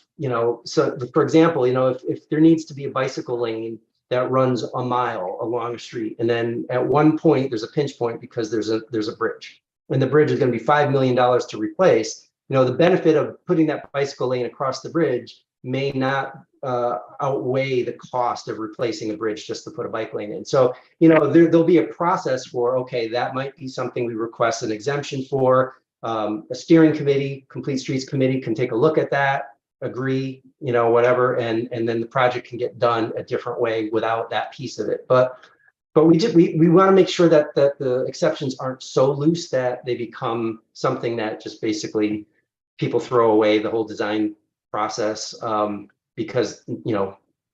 so for example, if there needs to be a bicycle lane that runs a mile along a street, and then at one point there's a pinch point because there's a bridge, and the bridge is going to be $5 million to replace. The benefit of putting that bicycle lane across the bridge may not outweigh the cost of replacing a bridge just to put a bike lane in. So, there'll be a process for, okay, that might be something we request an exemption for. A steering committee, complete streets committee can take a look at that, agree, whatever, and then the project can get done a different way without that piece of it. But we want to make sure that the exceptions aren't so loose that they become something that just basically people throw away the whole design process, because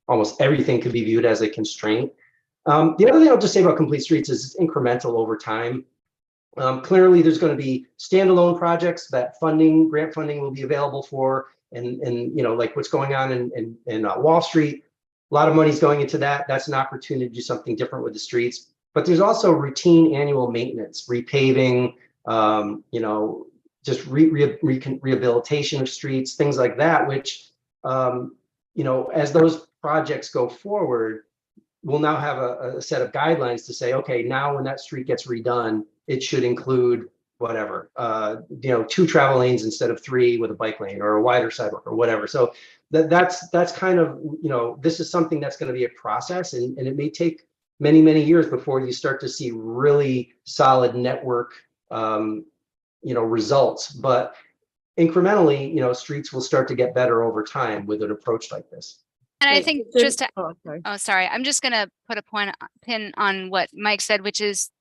almost everything could be viewed as a constraint. The other thing I'll just say about complete streets is it's incremental over time. Clearly, there's going to be standalone projects that grant funding will be available for, and like what's going on in Wall Street, a lot of money's going into that. That's an opportunity to do something different with the streets. But there's also routine annual maintenance, repaving, just rehabilitation of streets, things like that, which, as those projects go forward, we'll now have a set of guidelines to say, okay, now when that street gets redone, it should include whatever, 2 travel lanes instead of 3 with a bike lane or a wider sidewalk or whatever. So that's kind of, this is something that's going to be a process, and it may take many, many years before you start to see really solid network, results. But incrementally, streets will start to get better over time with an approach like this. And I Wait, think so- just to, sorry. sorry, I'm just going to put a pin on what Mike said, which is,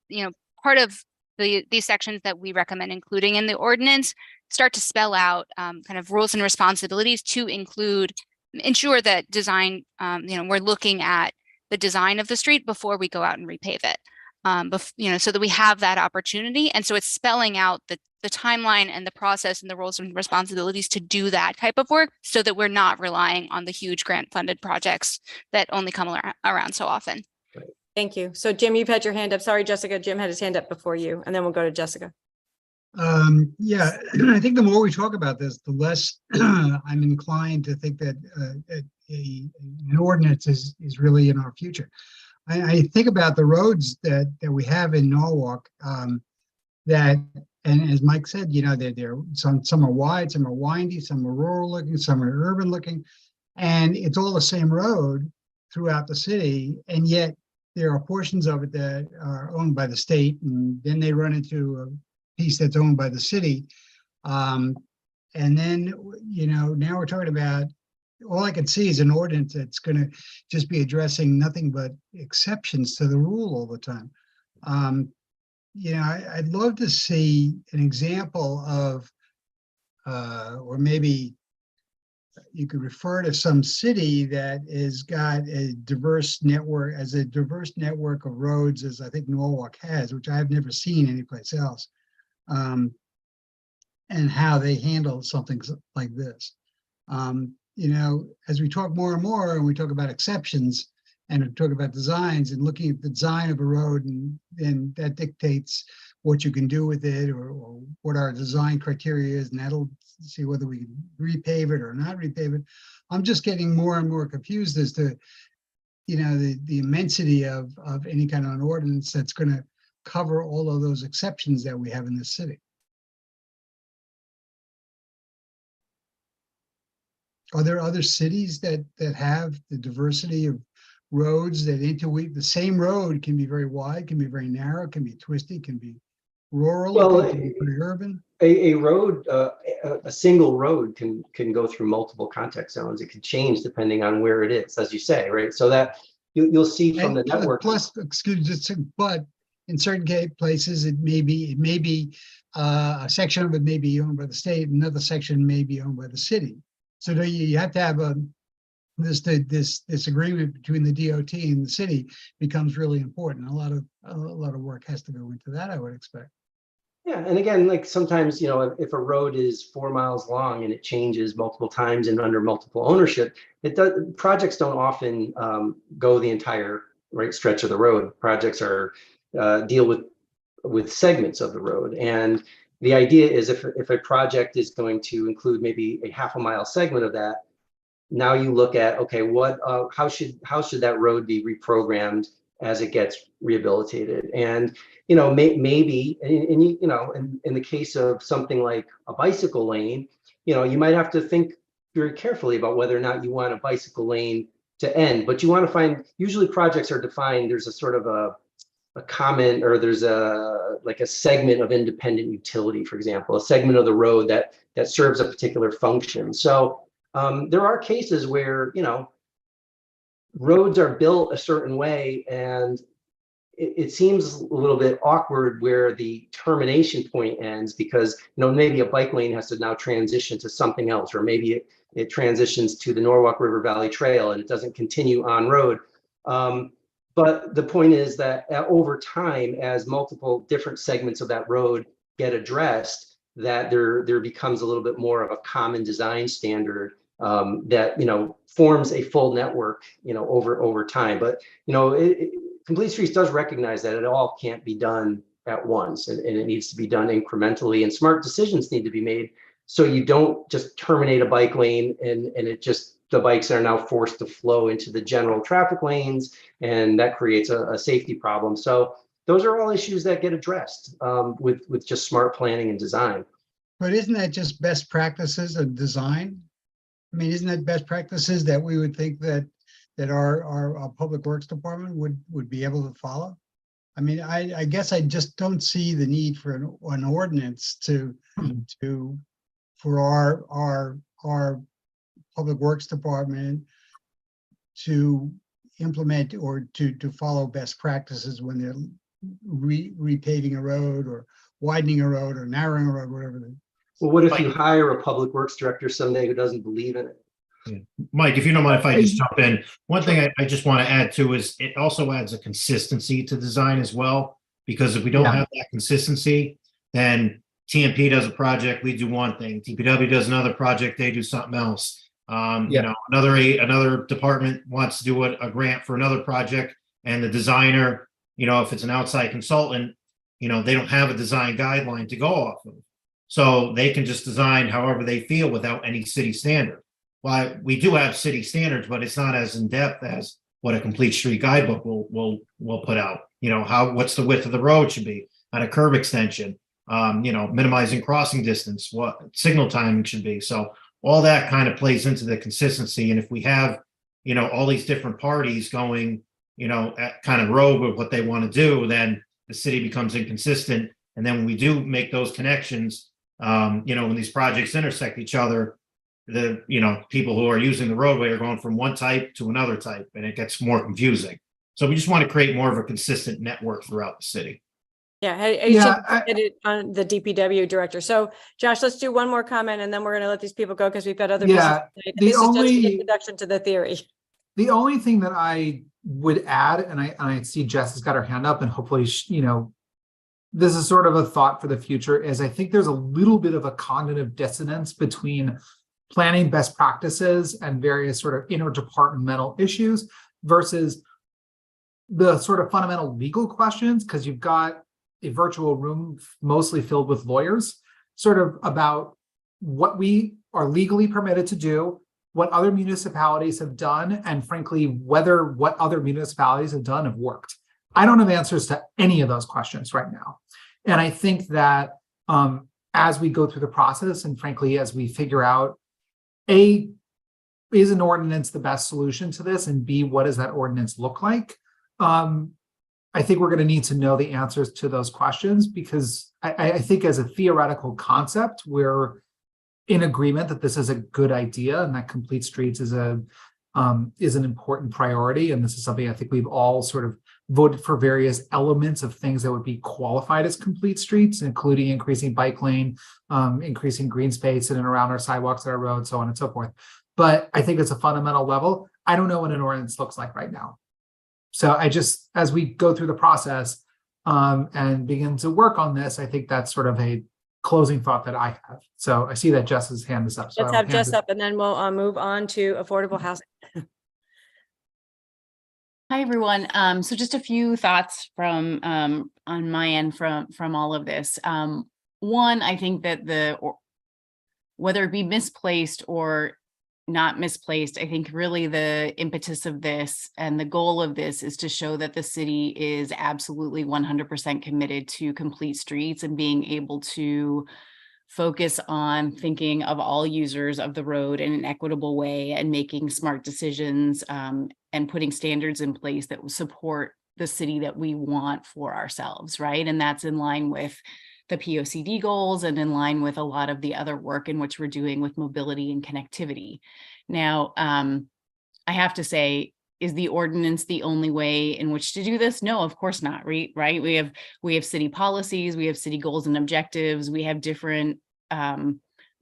part of these sections that we recommend including in the ordinance start to spell out kind of roles and responsibilities to ensure that design, we're looking at the design of the street before we go out and repave it. So that we have that opportunity. And so it's spelling out the timeline and the process and the roles and responsibilities to do that type of work so that we're not relying on the huge grant funded projects that only come around so often. Thank you. So Jim, you've had your hand up. Sorry, Jessica. Jim had his hand up before you, and then we'll go to Jessica. Yeah, I think the more we talk about this, the less I'm inclined to think that an ordinance is really in our future. I think about the roads that we have in Norwalk, and as Mike said, they're some are wide, some are windy, some are rural looking, some are urban looking, and it's all the same road throughout the city, and yet there are portions of it that are owned by the state, and then they run into a piece that's owned by the city. And then, now we're talking about, all I can see is an ordinance that's going to just be addressing nothing but exceptions to the rule all the time. I'd love to see an example of, or maybe you could refer to some city that has got a diverse network, of roads as I think Norwalk has, which I've never seen anyplace else, and how they handle something like this. As we talk more and more, and we talk about exceptions and we talk about designs and looking at the design of a road, and that dictates what you can do with it, or what our design criteria is, and that'll see whether we can repave it or not repave it. I'm just getting more and more confused as to, the immensity of any kind of an ordinance that's going to cover all of those exceptions that we have in this city. Are there other cities that have the diversity of roads that interweave? The same road can be very wide, can be very narrow, can be twisty, can be rural, can be pretty urban. A road, a single road can go through multiple contact zones. It can change depending on where it is, as you say, right? So that you'll see from the network. Plus, but in certain places, it may be a section of it may be owned by the state, another section may be owned by the city. So you have to have this agreement between the DOT and the city becomes really important. A lot of work has to go into that, I would expect. Yeah, and again, like sometimes, if a road is 4 miles long and it changes multiple times and under multiple ownership, projects don't often go the entire stretch of the road. Projects are deal with segments of the road, and the idea is if a project is going to include maybe a half a mile segment of that, now you look at, okay, how should that road be reprogrammed as it gets rehabilitated? And maybe in the case of something like a bicycle lane, you might have to think very carefully about whether or not you want a bicycle lane to end. But you want to find, usually projects are defined, there's a sort of a common, or there's a segment of independent utility, for example, a segment of the road that serves a particular function. So there are cases where roads are built a certain way, and it seems a little bit awkward where the termination point ends, because maybe a bike lane has to now transition to something else, or maybe it transitions to the Norwalk River Valley Trail and it doesn't continue on road. But the point is that over time, as multiple different segments of that road get addressed, that there becomes a little bit more of a common design standard that forms a full network over time. But Complete Streets does recognize that it all can't be done at once, and it needs to be done incrementally, and smart decisions need to be made, so you don't just terminate a bike lane and the bikes are now forced to flow into the general traffic lanes, and that creates a safety problem. So those are all issues that get addressed with just smart planning and design. But isn't that just best practices of design? I mean, isn't that best practices that we would think that our public works department would be able to follow? I mean, I guess I just don't see the need for an ordinance for our public works department to implement or to follow best practices when they're repaving a road or widening a road or narrowing a road, whatever. Well, what if you hire a public works director someday who doesn't believe in it? Mike, if you don't mind if I just jump in, one thing I just want to add to is it also adds a consistency to design as well. Because if we don't have that consistency, then TMP does a project, we do one thing. DPW does another project, they do something else. You know, another department wants to do a grant for another project, and the designer, you know, if it's an outside consultant, you know, they don't have a design guideline to go off of. So they can just design however they feel without any city standard. Well, we do have city standards, but it's not as in-depth as what a complete street guidebook will put out. You know, what's the width of the road should be on a curb extension, you know, minimizing crossing distance, what signal timing should be. So all that kind of plays into the consistency. And if we have, you know, all these different parties going, you know, at kind of rogue with what they want to do, then the city becomes inconsistent. And then when we do make those connections, you know, when these projects intersect each other, the, you know, people who are using the roadway are going from one type to another type, and it gets more confusing. So we just want to create more of a consistent network throughout the city. Yeah, I did it on the DPW director. So Josh, let's do one more comment and then we're going to let these people go because we've got other business. This is just the introduction to the theory. The only thing that I would add, and I see Jess has got her hand up, and hopefully, you know, this is sort of a thought for the future, is I think there's a little bit of a cognitive dissonance between planning best practices and various sort of interdepartmental issues versus the sort of fundamental legal questions, because you've got a virtual room mostly filled with lawyers, sort of about what we are legally permitted to do, what other municipalities have done, and frankly, whether what other municipalities have done have worked. I don't have answers to any of those questions right now. And I think that as we go through the process, and frankly, as we figure out, A, is an ordinance the best solution to this? And B, what does that ordinance look like? I think we're going to need to know the answers to those questions, because I think as a theoretical concept, we're in agreement that this is a good idea and that complete streets is an important priority. And this is something I think we've all sort of voted for, various elements of things that would be qualified as complete streets, including increasing bike lane, increasing green space in and around our sidewalks, our roads, so on and so forth. But I think it's a fundamental level. I don't know what an ordinance looks like right now. So I just, as we go through the process and begin to work on this, I think that's sort of a closing thought that I have. So I see that Jess's hand is up. So let's have Jess up and then we'll move on to affordable housing. Hi, everyone. So just a few thoughts from on my end from all of this. One, I think that whether it be misplaced or not misplaced, I think really the impetus of this and the goal of this is to show that the city is absolutely 100% committed to complete streets and being able to focus on thinking of all users of the road in an equitable way and making smart decisions and putting standards in place that will support the city that we want for ourselves, right? And that's in line with the POCD goals and in line with a lot of the other work in which we're doing with mobility and connectivity. Now, I have to say, is the ordinance the only way in which to do this? No, of course not, right? We have city policies, we have city goals and objectives, we have different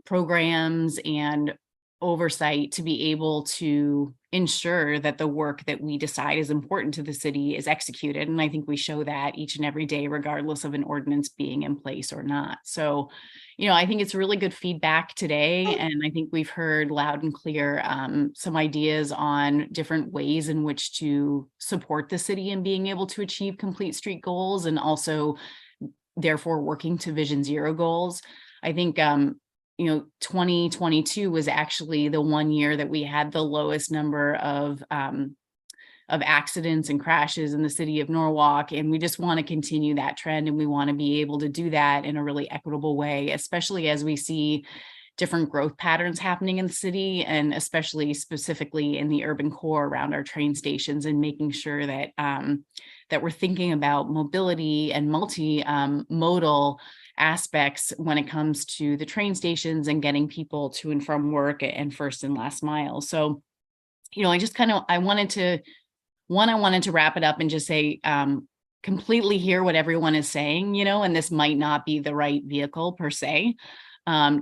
programs and oversight to be able to ensure that the work that we decide is important to the city is executed. And I think we show that each and every day, regardless of an ordinance being in place or not. So, you know, I think it's really good feedback today. And I think we've heard loud and clear some ideas on different ways in which to support the city in being able to achieve complete street goals and also therefore working to Vision Zero goals. I think, you know, 2022 was actually the one year that we had the lowest number of accidents and crashes in the city of Norwalk. And we just want to continue that trend. And we want to be able to do that in a really equitable way, especially as we see different growth patterns happening in the city, and especially specifically in the urban core around our train stations, and making sure that that we're thinking about mobility and multimodal aspects when it comes to the train stations and getting people to and from work and first and last mile. So, you know, I wanted to wrap it up and just say, completely hear what everyone is saying, you know, and this might not be the right vehicle per se.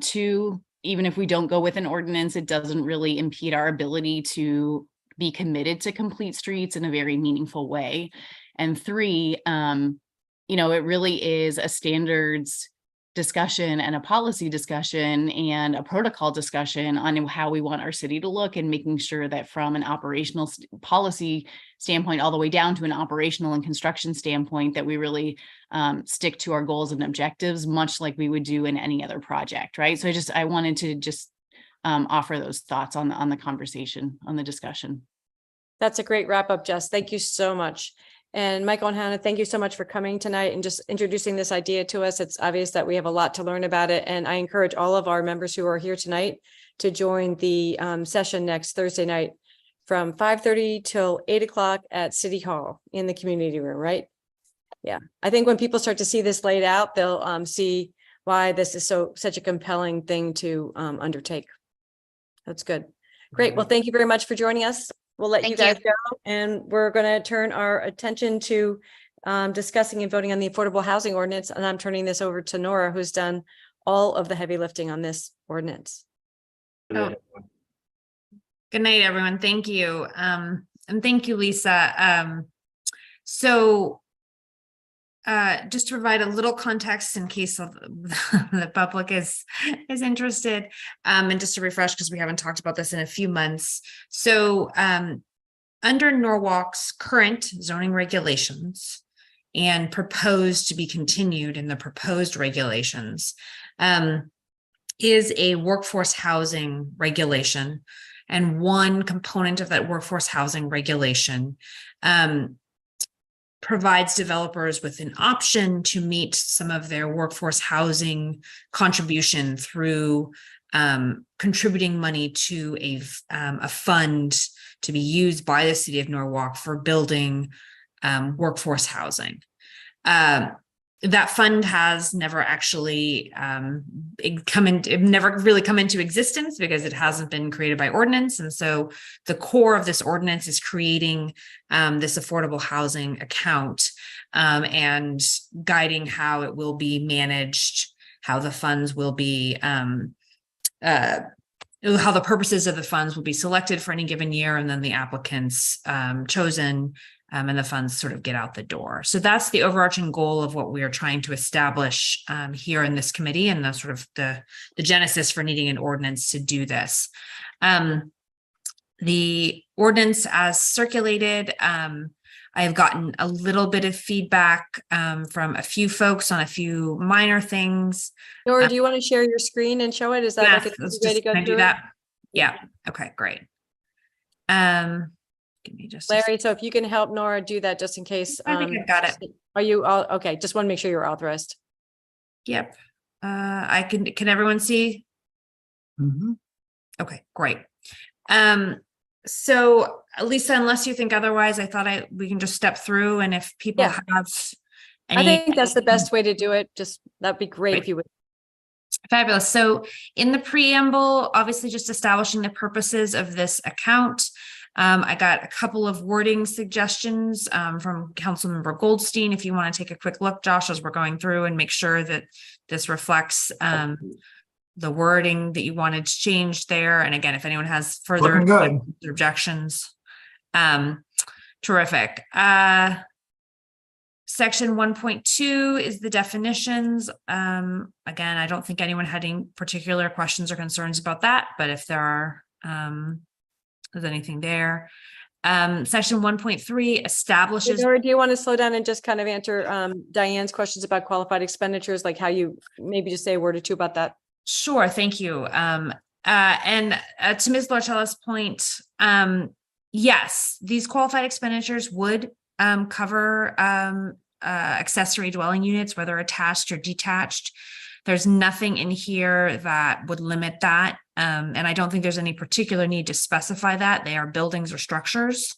Two, even if we don't go with an ordinance, it doesn't really impede our ability to be committed to complete streets in a very meaningful way. And three, you know, it really is a standards discussion and a policy discussion and a protocol discussion on how we want our city to look, and making sure that from an operational policy standpoint all the way down to an operational and construction standpoint, that we really stick to our goals and objectives, much like we would do in any other project, right? So I wanted to just offer those thoughts on the conversation, on the discussion. That's a great wrap up, Jess. Thank you so much. And Michael and Hannah, thank you so much for coming tonight and just introducing this idea to us. It's obvious that we have a lot to learn about it. And I encourage all of our members who are here tonight to join the session next Thursday night from 5:30 till 8 o'clock at City Hall in the community room, right? Yeah, I think when people start to see this laid out, they'll see why this is such a compelling thing to undertake. That's good. Great. Well, thank you very much for joining us. We'll let you guys go, and we're going to turn our attention to discussing and voting on the affordable housing ordinance. And I'm turning this over to Nora, who's done all of the heavy lifting on this ordinance. Good night, everyone. Thank you. And thank you, Lisa. So just to provide a little context in case of the public is interested, and just to refresh, because we haven't talked about this in a few months. So under Norwalk's current zoning regulations and proposed to be continued in the proposed regulations, is a workforce housing regulation. And one component of that workforce housing regulation provides developers with an option to meet some of their workforce housing contribution through contributing money to a fund to be used by the city of Norwalk for building workforce housing. That fund has never actually never really come into existence because it hasn't been created by ordinance. And so the core of this ordinance is creating this affordable housing account and guiding how it will be managed, how the funds will be, how the purposes of the funds will be selected for any given year, and then the applicants chosen, and the funds sort of get out the door. So that's the overarching goal of what we are trying to establish here in this committee, and the sort of the genesis for needing an ordinance to do this. The ordinance as circulated, I've gotten a little bit of feedback from a few folks on a few minor things. Nora, do you want to share your screen and show it? Is that like a way to go through that? Yeah. Okay, great. Give me just Larry, so if you can help Nora do that just in case. I think I've got it. Are you all okay? Just want to make sure you're authorized. Yep. I can everyone see? Mm-hmm. Okay, great. So Lisa, unless you think otherwise, I thought we can just step through, and if people have any, I think that's the best way to do it. Just that'd be great if you would. Fabulous. So in the preamble, obviously just establishing the purposes of this account. I got a couple of wording suggestions from Councilmember Goldstein. If you want to take a quick look, Josh, as we're going through, and make sure that this reflects the wording that you wanted to change there. And again, if anyone has further objections, terrific. Section 1.2 is the definitions. Again, I don't think anyone had any particular questions or concerns about that, but if there are, there's anything there. Section 1.3 establishes. Or do you want to slow down and just kind of answer Diane's questions about qualified expenditures, like how you maybe just say a word or two about that? Sure, thank you. And to Ms. Larchella's point, yes, these qualified expenditures would cover accessory dwelling units, whether attached or detached. There's nothing in here that would limit that. And I don't think there's any particular need to specify that. They are buildings or structures.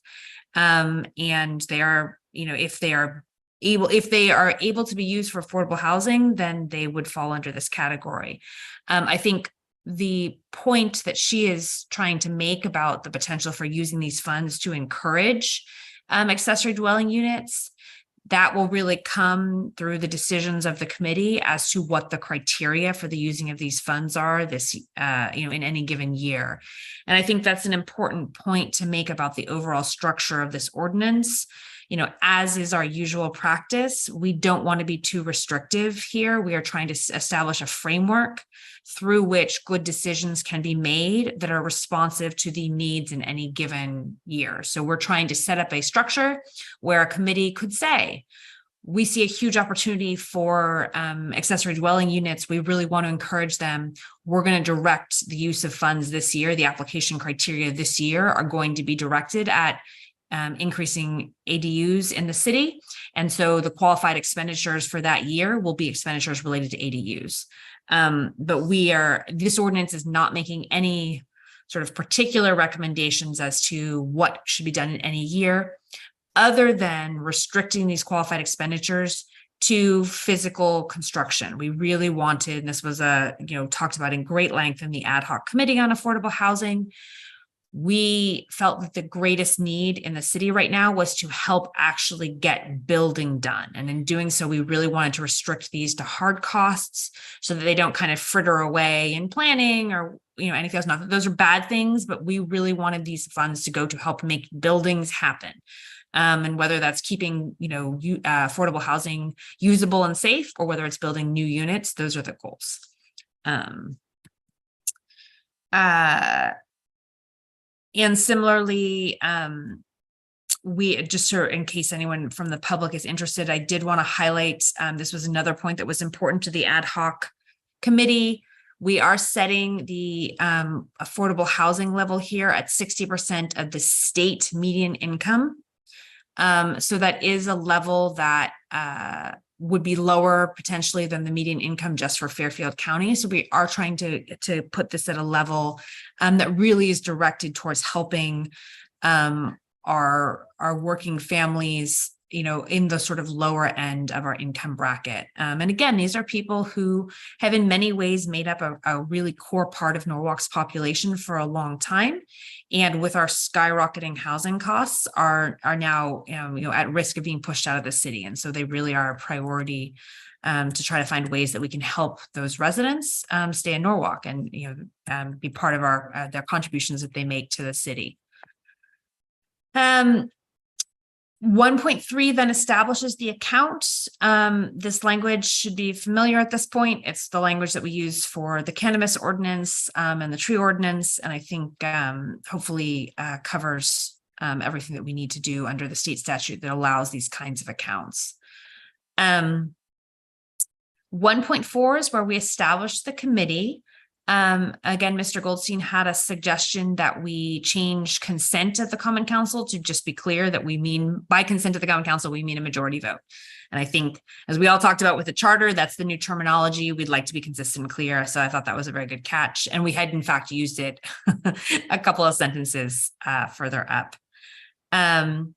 And they are, if they are able to be used for affordable housing, then they would fall under this category. I think the point that she is trying to make about the potential for using these funds to encourage accessory dwelling units, That will really come through the decisions of the committee as to what the criteria for the using of these funds are this, in any given year. And I think that's an important point to make about the overall structure of this ordinance. As is our usual practice, we don't want to be too restrictive here. We are trying to establish a framework through which good decisions can be made that are responsive to the needs in any given year. So we're trying to set up a structure where a committee could say, we see a huge opportunity for accessory dwelling units. We really want to encourage them. We're going to direct the use of funds this year. The application criteria this year are going to be directed at increasing ADUs in the city. And so the qualified expenditures for that year will be expenditures related to ADUs. But this ordinance is not making any sort of particular recommendations as to what should be done in any year, other than restricting these qualified expenditures to physical construction. We really wanted, and this was talked about in great length in the ad hoc committee on affordable housing. We felt that the greatest need in the city right now was to help actually get building done. And in doing so, we really wanted to restrict these to hard costs so that they don't kind of fritter away in planning or anything else. Not that those are bad things, but we really wanted these funds to go to help make buildings happen. And whether that's keeping, affordable housing usable and safe, or whether it's building new units, those are the goals. And similarly, we just in case anyone from the public is interested, I did want to highlight, this was another point that was important to the ad hoc committee. We are setting the affordable housing level here at 60% of the state median income. So that is a level that would be lower potentially than the median income just for Fairfield County. So we are trying to put this at a level that really is directed towards helping our working families, in the sort of lower end of our income bracket. And again, these are people who have in many ways made up a really core part of Norwalk's population for a long time. And with our skyrocketing housing costs are now, at risk of being pushed out of the city. And so they really are a priority to try to find ways that we can help those residents stay in Norwalk and, be part of their contributions that they make to the city. 1.3 then establishes the account. This language should be familiar at this point. It's the language that we use for the cannabis ordinance and the tree ordinance, and I think hopefully covers everything that we need to do under the state statute that allows these kinds of accounts. 1.4 is where we establish the committee. Again, Mr. Goldstein had a suggestion that we change consent of the Common Council to just be clear that we mean by consent of the Common Council, we mean a majority vote. And I think, as we all talked about with the charter, that's the new terminology. We'd like to be consistent and clear. So I thought that was a very good catch. And we had, in fact, used it a couple of sentences further up. And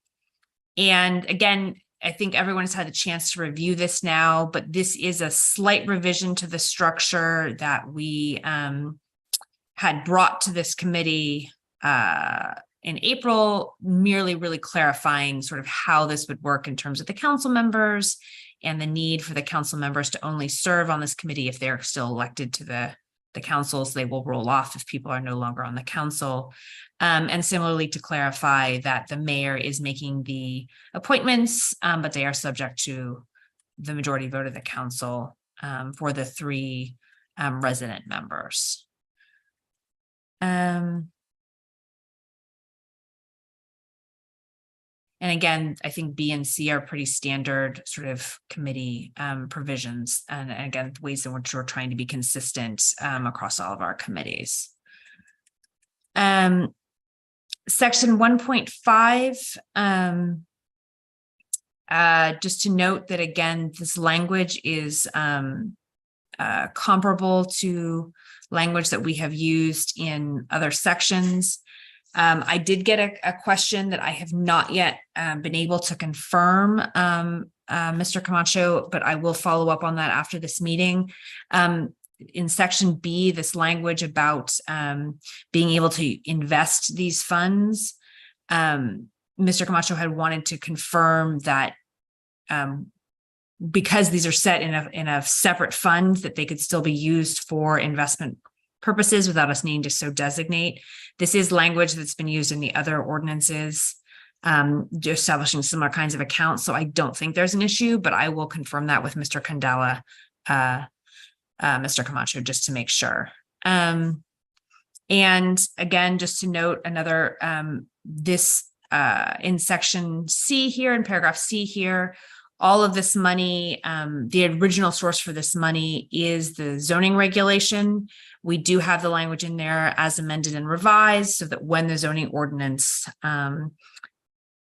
again, I think everyone has had a chance to review this now, but this is a slight revision to the structure that we had brought to this committee in April, merely really clarifying sort of how this would work in terms of the council members and the need for the council members to only serve on this committee if they're still elected to the councils. They will roll off if people are no longer on the council. And similarly, to clarify that the mayor is making the appointments, but they are subject to the majority vote of the council for the 3 resident members. And again, I think B and C are pretty standard sort of committee provisions, and again, ways in which we're trying to be consistent across all of our committees. Section 1.5, just to note that, again, this language is comparable to language that we have used in other sections. I did get a question that I have not yet been able to confirm, Mr. Camacho, but I will follow up on that after this meeting. In section B, this language about being able to invest these funds, Mr. Camacho had wanted to confirm that because these are set in a separate fund, that they could still be used for investment purposes without us needing to so designate. This is language that's been used in the other ordinances, establishing similar kinds of accounts. So I don't think there's an issue, but I will confirm that with Mr. Candela, Mr. Camacho, just to make sure. And again, just to note another, this in section C here, in paragraph C here, all of this money, the original source for this money is the zoning regulation. We do have the language in there as amended and revised, so that when the zoning ordinance, when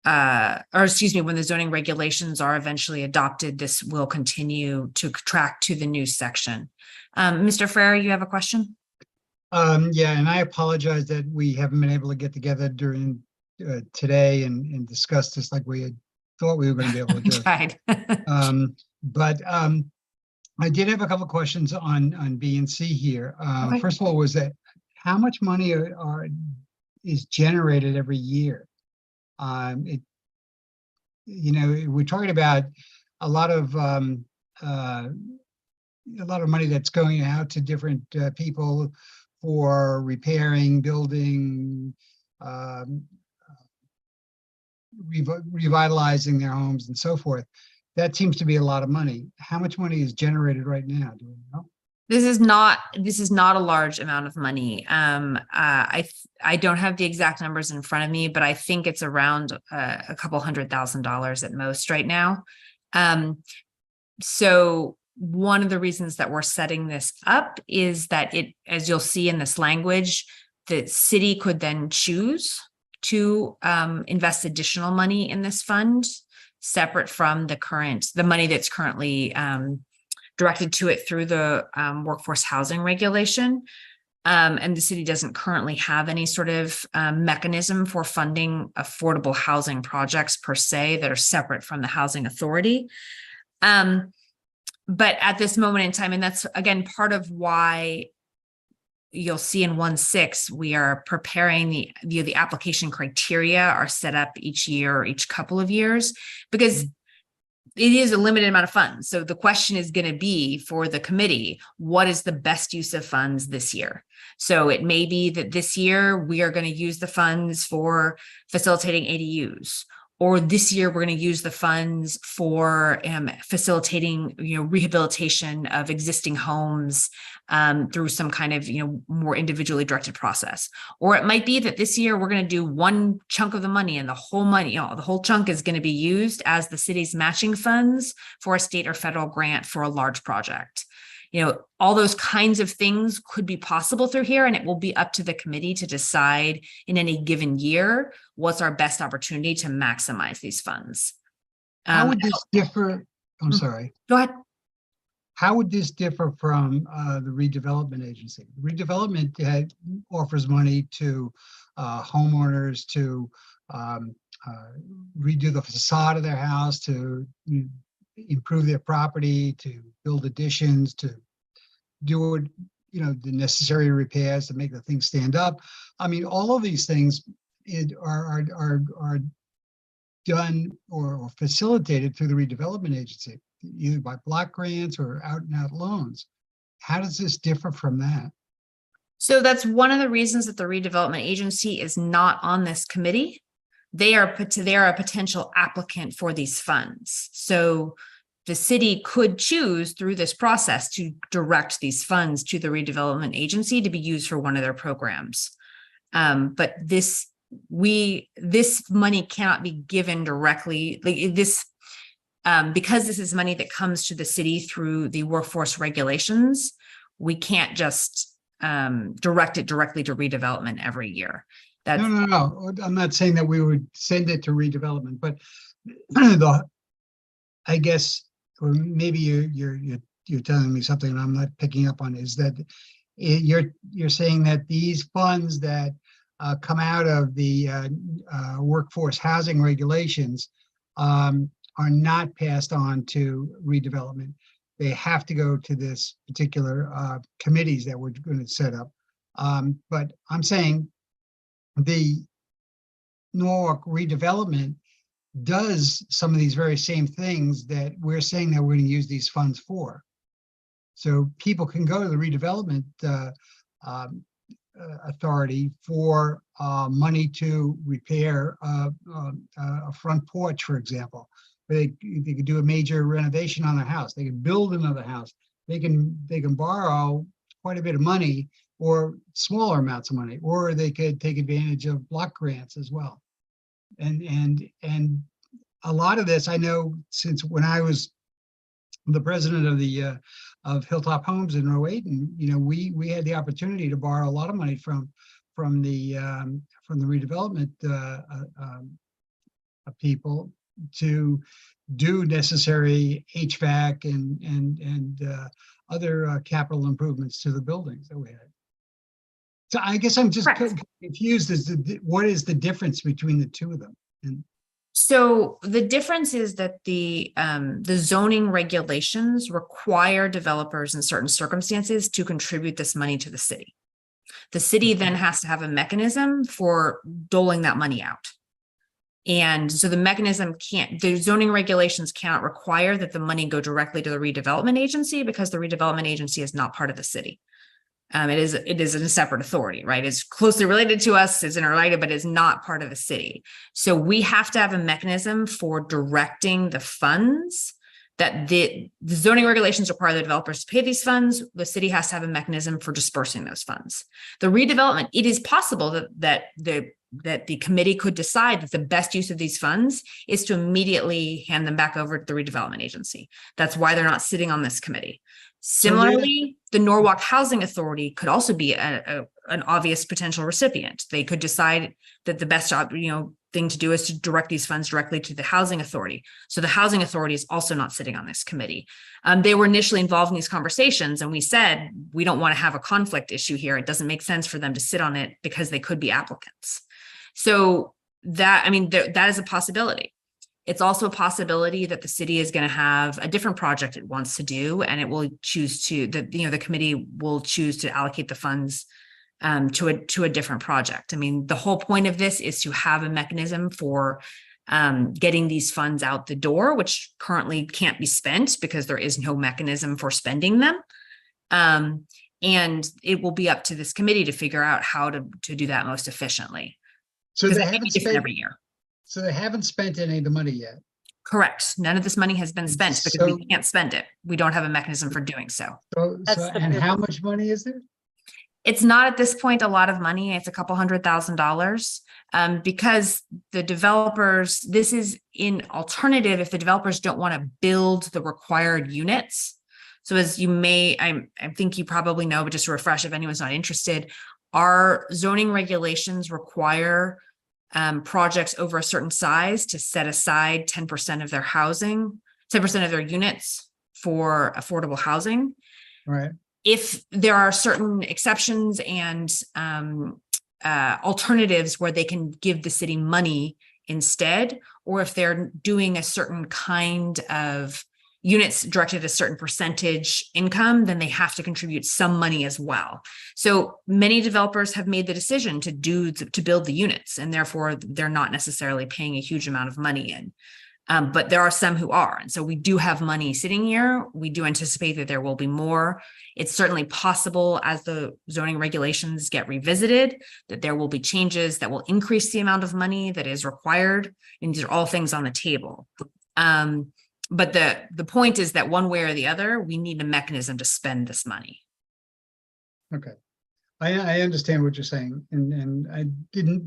the zoning regulations are eventually adopted, this will continue to track to the new section. Mr. Ferrer, you have a question? Yeah, and I apologize that we haven't been able to get together during today and discuss this like we had thought we were going to be able to do. Tried. But I did have a couple of questions on B and C here. Okay. First of all, was that how much money is generated every year? We're talking about a lot of money that's going out to different people for repairing, building, revitalizing their homes and so forth. That seems to be a lot of money. How much money is generated right now? Do we know? This is not a large amount of money. I don't have the exact numbers in front of me, but I think it's around a couple $100,000 at most right now. So one of the reasons that we're setting this up is that it, as you'll see in this language, the city could then choose to invest additional money in this fund, separate from the money that's currently directed to it through the workforce housing regulation. And the city doesn't currently have any sort of mechanism for funding affordable housing projects per se that are separate from the housing authority. But at this moment in time, and that's again part of why you'll see in 1.6, we are preparing the application criteria are set up each year or each couple of years, because it is a limited amount of funds. So the question is going to be for the committee, what is the best use of funds this year? So it may be that this year we are going to use the funds for facilitating ADUs, or this year we're going to use the funds for facilitating, rehabilitation of existing homes through some kind of, more individually directed process. Or it might be that this year we're going to do one chunk of the money, and the whole money, the whole chunk is going to be used as the city's matching funds for a state or federal grant for a large project. All those kinds of things could be possible through here, and it will be up to the committee to decide in any given year what's our best opportunity to maximize these funds. How would this differ? I'm sorry. Go ahead. How would this differ from the redevelopment agency? Redevelopment offers money to homeowners to redo the facade of their house, to improve their property, to build additions, to do the necessary repairs to make the thing stand up. I mean, all of these things are done or facilitated through the redevelopment agency, either by block grants or out and out loans. How does this differ from that? So that's one of the reasons that the redevelopment agency is not on this committee. They are a potential applicant for these funds. So the city could choose through this process to direct these funds to the redevelopment agency to be used for one of their programs. But this money cannot be given directly. Because this is money that comes to the city through the workforce regulations, we can't just direct it directly to redevelopment every year. No. I'm not saying that we would send it to redevelopment, but I guess, or maybe you're telling me something and I'm not picking up on, is that you're saying that these funds that come out of the workforce housing regulations are not passed on to redevelopment. They have to go to this particular committees that we're going to set up. But I'm saying the Norwalk redevelopment does some of these very same things that we're saying that we're going to use these funds for. So people can go to the redevelopment authority for money to repair a front porch, for example. They could do a major renovation on their house. They can build another house. They can borrow quite a bit of money or smaller amounts of money, or they could take advantage of block grants as well. And a lot of this I know since when I was the president of the of Hilltop Homes in 08, and we had the opportunity to borrow a lot of money from the redevelopment people to do necessary HVAC and other capital improvements to the buildings that we had. So I guess I'm just confused as to what is the difference between the two of them. And so the difference is that the zoning regulations require developers in certain circumstances to contribute this money to the city. The city then has to have a mechanism for doling that money out. And so the zoning regulations cannot require that the money go directly to the redevelopment agency because the redevelopment agency is not part of the city. It is a separate authority, right? It's closely related to us, it's interrelated, but it's not part of the city. So we have to have a mechanism for directing the funds that the zoning regulations require the developers to pay these funds. The city has to have a mechanism for dispersing those funds. The redevelopment, it is possible that the committee could decide that the best use of these funds is to immediately hand them back over to the redevelopment agency. That's why they're not sitting on this committee. Similarly, the Norwalk Housing Authority could also be an obvious potential recipient. They could decide that the best job, thing to do is to direct these funds directly to the Housing Authority. So the Housing Authority is also not sitting on this committee. They were initially involved in these conversations, and we said, we don't want to have a conflict issue here. It doesn't make sense for them to sit on it because they could be applicants. So that is a possibility. It's also a possibility that the city is going to have a different project it wants to do, and it will choose to, the committee will choose to allocate the funds to a different project. I mean, the whole point of this is to have a mechanism for getting these funds out the door, which currently can't be spent because there is no mechanism for spending them. And it will be up to this committee to figure out how to do that most efficiently. so they haven't spent every year. So they haven't spent any of the money yet. Correct. None of this money has been spent because we can't spend it. We don't have a mechanism for doing so. And how much money is there? It's not at this point a lot of money. It's a couple $100,000 because the developers, this is in alternative if the developers don't want to build the required units. So as you may, I think you probably know, but just to refresh if anyone's not interested, our zoning regulations require projects over a certain size to set aside 10% of their housing, 10% of their units for affordable housing. Right. If there are certain exceptions and alternatives where they can give the city money instead, or if they're doing a certain kind of units directed at a certain percentage income, then they have to contribute some money as well. So many developers have made the decision to build the units, and therefore they're not necessarily paying a huge amount of money in. But there are some who are. And so we do have money sitting here. We do anticipate that there will be more. It's certainly possible as the zoning regulations get revisited that there will be changes that will increase the amount of money that is required. And these are all things on the table. But the point is that one way or the other, we need a mechanism to spend this money. Okay. I understand what you're saying, and I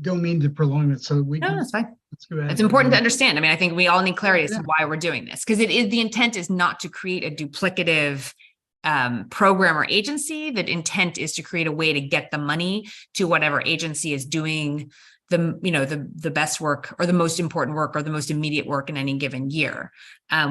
don't mean to prolong it, so we No, that's fine. let's go ahead. It's important to understand. I mean, I think we all need clarity as to why we're doing this, because the intent is not to create a duplicative program or agency. The intent is to create a way to get the money to whatever agency is doing the best work or the most important work or the most immediate work in any given year,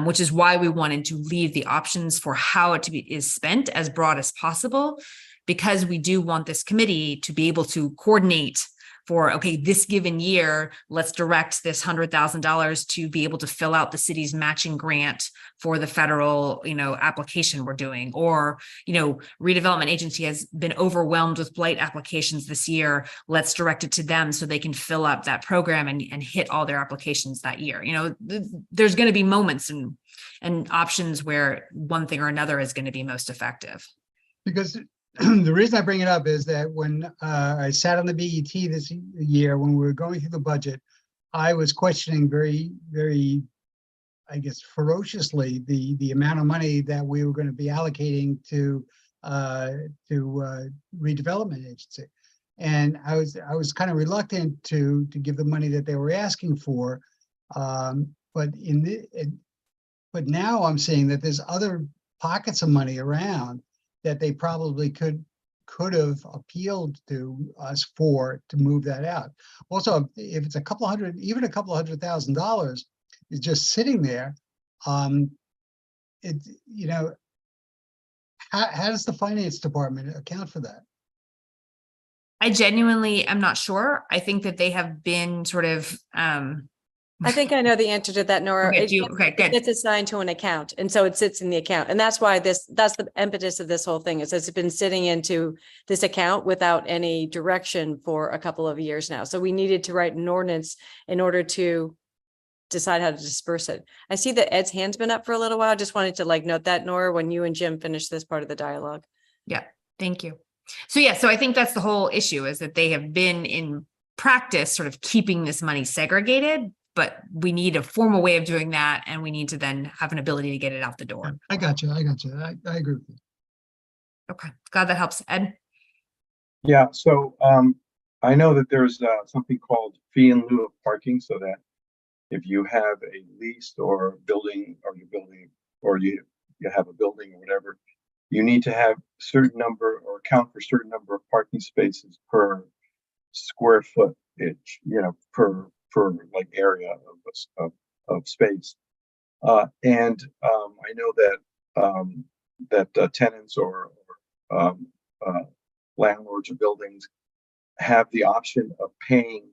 which is why we wanted to leave the options for how it is spent as broad as possible, because we do want this committee to be able to coordinate for, okay, this given year, let's direct this $100,000 to be able to fill out the city's matching grant for the federal, application we're doing. Or, redevelopment agency has been overwhelmed with blight applications this year. Let's direct it to them so they can fill up that program and hit all their applications that year. There's going to be moments and options where one thing or another is going to be most effective. Because the reason I bring it up is that when I sat on the BET this year, when we were going through the budget, I was questioning very, very, I guess, ferociously the amount of money that we were going to be allocating to redevelopment agency, and I was kind of reluctant to give the money that they were asking for, but now I'm seeing that there's other pockets of money around that they probably could have appealed to us to move that out. Also, if it's even a couple $100,000 is just sitting there, how does the finance department account for that? I genuinely am not sure. I think that they have been sort of, I think I know the answer to that, Nora. Okay, good. It's assigned to an account, and so it sits in the account, and that's why that's the impetus of this whole thing, is it's been sitting into this account without any direction for a couple of years now. So we needed to write an ordinance in order to decide how to disperse it. I see that Ed's hand's been up for a little while. I just wanted to note that, Nora, when you and Jim finish this part of the dialogue. Yeah, thank you. So I think that's the whole issue, is that they have been in practice sort of keeping this money segregated, but we need a formal way of doing that, and we need to then have an ability to get it out the door. I got you. I agree with you. Okay, glad that helps. Ed? Yeah, so I know that there's something called fee in lieu of parking, so that if you have a leased or building, or you have a building or whatever, you need to have certain number or account for certain number of parking spaces per square footage, per area of space. And I know that tenants or landlords of buildings have the option of paying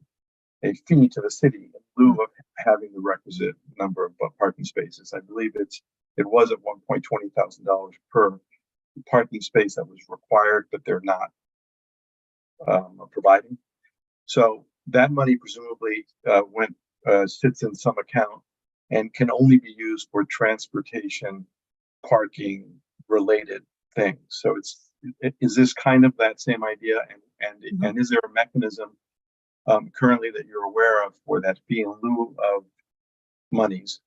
a fee to the city in lieu of having the requisite number of parking spaces. I believe it was at one point $20,000 per parking space that was required, but they're not providing. So that money presumably sits in some account and can only be used for transportation, parking related things. So is this kind of that same idea? And is there a mechanism currently that you're aware of for that fee in lieu of monies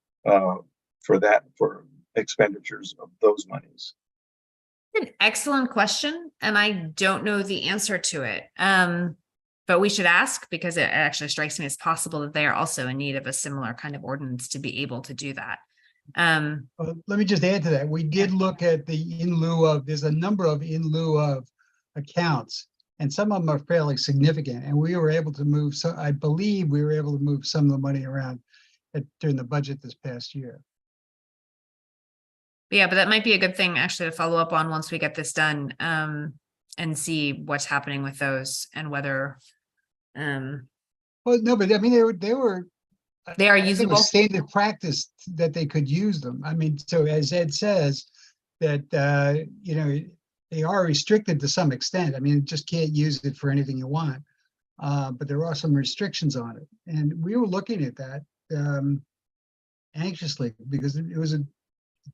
for expenditures of those monies? An excellent question, and I don't know the answer to it. But we should ask, because it actually strikes me as possible that they are also in need of a similar kind of ordinance to be able to do that. Let me just add to that. We did look at the in lieu of, there's a number of in lieu of accounts, and some of them are fairly significant. And we were able to move, so I believe we were able to move some of the money around during the budget this past year. Yeah, but that might be a good thing actually to follow up on once we get this done, and see what's happening with those and whether. Well, no, but I mean, they are usable. Standard practice that they could use them. I mean, so as Ed says, that they are restricted to some extent. I mean, you just can't use it for anything you want. But there are some restrictions on it, and we were looking at that anxiously, because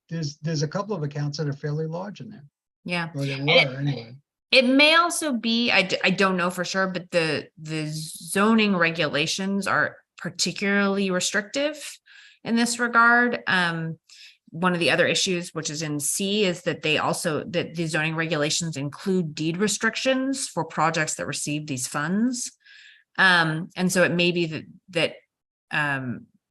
there's a couple of accounts that are fairly large in there. Yeah, or they were anyway. It may also be, I don't know for sure, but the zoning regulations are particularly restrictive in this regard. One of the other issues, which is in C, is that that the zoning regulations include deed restrictions for projects that receive these funds. And so it may be that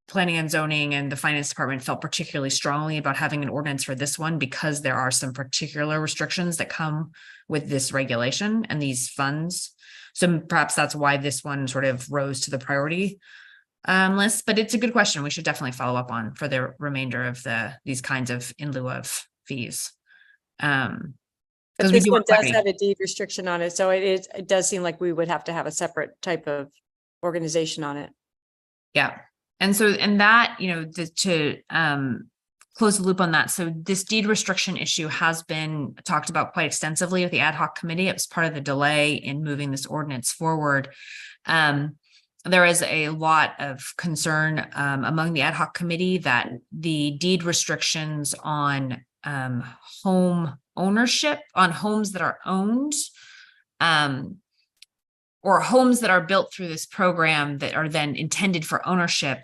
planning and zoning and the finance department felt particularly strongly about having an ordinance for this one, because there are some particular restrictions that come with this regulation and these funds. So perhaps that's why this one sort of rose to the priority list, but it's a good question. We should definitely follow up on for the remainder of these kinds of in lieu of fees. But Because we this do one want does parking. have a deed restriction on it, so it does seem like we would have to have a separate type of organization on it. Yeah. And so, and that, to close the loop on that. So this deed restriction issue has been talked about quite extensively with the ad hoc committee. It was part of the delay in moving this ordinance forward. There is a lot of concern among the ad hoc committee that the deed restrictions on home ownership, on homes that are owned, or homes that are built through this program that are then intended for ownership,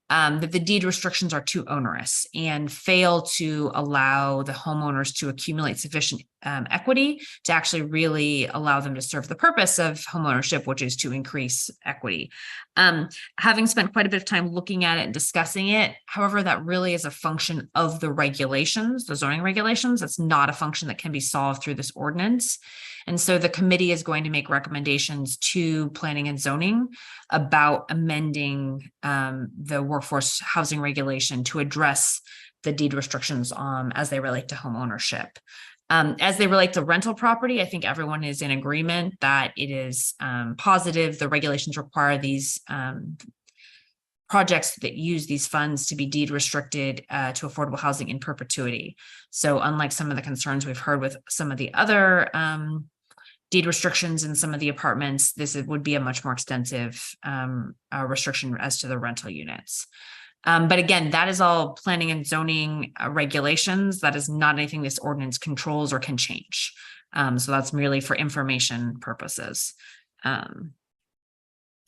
that the deed restrictions are too onerous and fail to allow the homeowners to accumulate sufficient equity to actually really allow them to serve the purpose of homeownership, which is to increase equity. Having spent quite a bit of time looking at it and discussing it, however, that really is a function of the regulations, the zoning regulations. It's not a function that can be solved through this ordinance. And so the committee is going to make recommendations to planning and zoning about amending the workforce housing regulation to address the deed restrictions as they relate to home ownership. As they relate to rental property, I think everyone is in agreement that it is positive. The regulations require these projects that use these funds to be deed restricted to affordable housing in perpetuity. So unlike some of the concerns we've heard with some of the other deed restrictions in some of the apartments, this would be a much more extensive restriction as to the rental units. But again, that is all planning and zoning regulations. That is not anything this ordinance controls or can change. So that's merely for information purposes.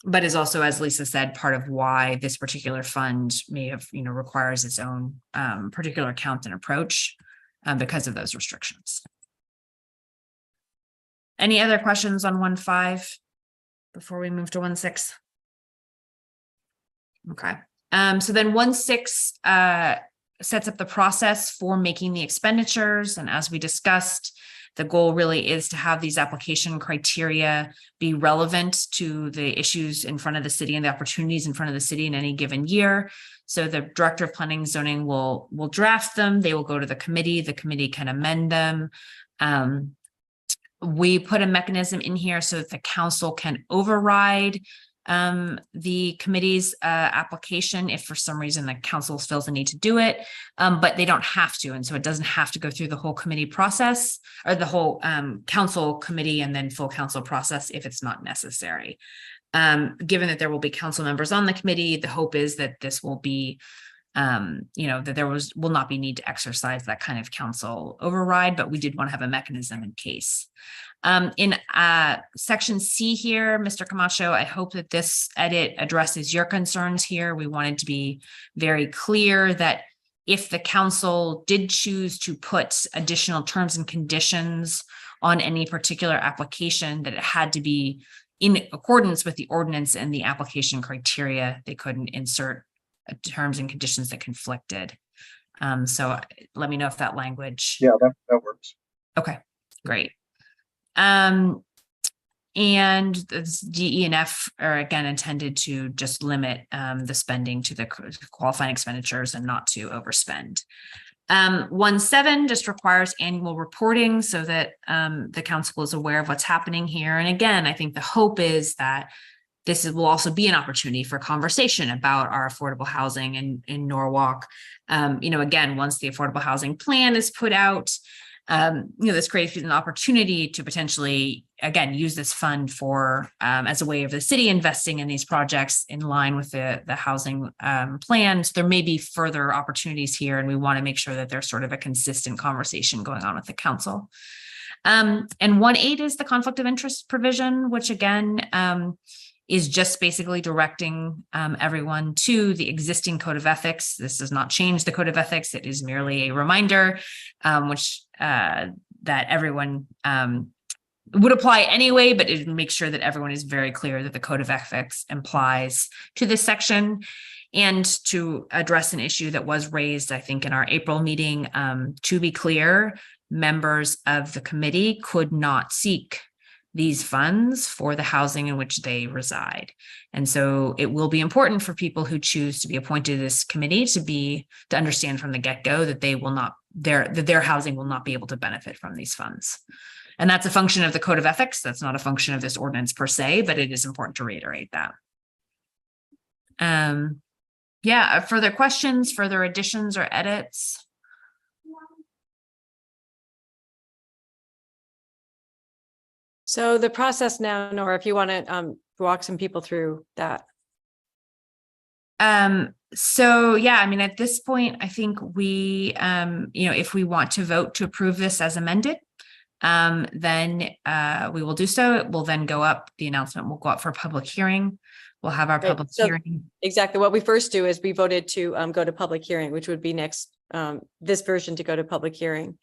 But is also, as Lisa said, part of why this particular fund may have, requires its own particular account and approach because of those restrictions. Any other questions on 1.5 before we move to 1.6? Okay. So then 1.6 sets up the process for making the expenditures. And as we discussed, the goal really is to have these application criteria be relevant to the issues in front of the city and the opportunities in front of the city in any given year. So the director of planning and zoning will draft them. They will go to the committee can amend them. We put a mechanism in here so that the council can override the committee's application if for some reason the council feels the need to do it, but they don't have to. And so it doesn't have to go through the whole committee process or the whole council committee and then full council process if it's not necessary. Given that there will be council members on the committee, the hope is that this will be that there will not be need to exercise that kind of council override, but we did want to have a mechanism in case. In section C here, Mr. Camacho, I hope that this edit addresses your concerns here. We wanted to be very clear that if the council did choose to put additional terms and conditions on any particular application, that it had to be in accordance with the ordinance and the application criteria. They couldn't insert terms and conditions that conflicted. So let me know if that language. Yeah, that works. Okay, great. And this D, E, and F are again intended to just limit the spending to the qualifying expenditures and not to overspend. 1.7 just requires annual reporting so that the council is aware of what's happening here. And again, I think the hope is that this will also be an opportunity for conversation about our affordable housing in Norwalk. Again, once the affordable housing plan is put out, this creates an opportunity to potentially, again, use this fund for as a way of the city investing in these projects in line with the housing plan. So there may be further opportunities here, and we want to make sure that there's sort of a consistent conversation going on with the council. And 1.8 is the conflict of interest provision, which again, is just basically directing everyone to the existing code of ethics. This does not change the code of ethics. It is merely a reminder, that everyone would apply anyway, but it makes sure that everyone is very clear that the code of ethics applies to this section. And to address an issue that was raised, I think, in our April meeting, to be clear, members of the committee could not seek these funds for the housing in which they reside. And so it will be important for people who choose to be appointed to this committee to understand from the get-go that they will not their housing will not be able to benefit from these funds. And that's a function of the code of ethics. That's not a function of this ordinance per se, but it is important to reiterate that. Yeah, further questions, further additions or edits? So the process now, Nora, if you want to walk some people through that. So yeah, I mean, at this point, I think we, if we want to vote to approve this as amended, then we will do so. It will then go up. The announcement will go up for public hearing. We'll have our Right, public so hearing. Exactly. What we first do is we voted to go to public hearing, which would be next, this version to go to public hearing.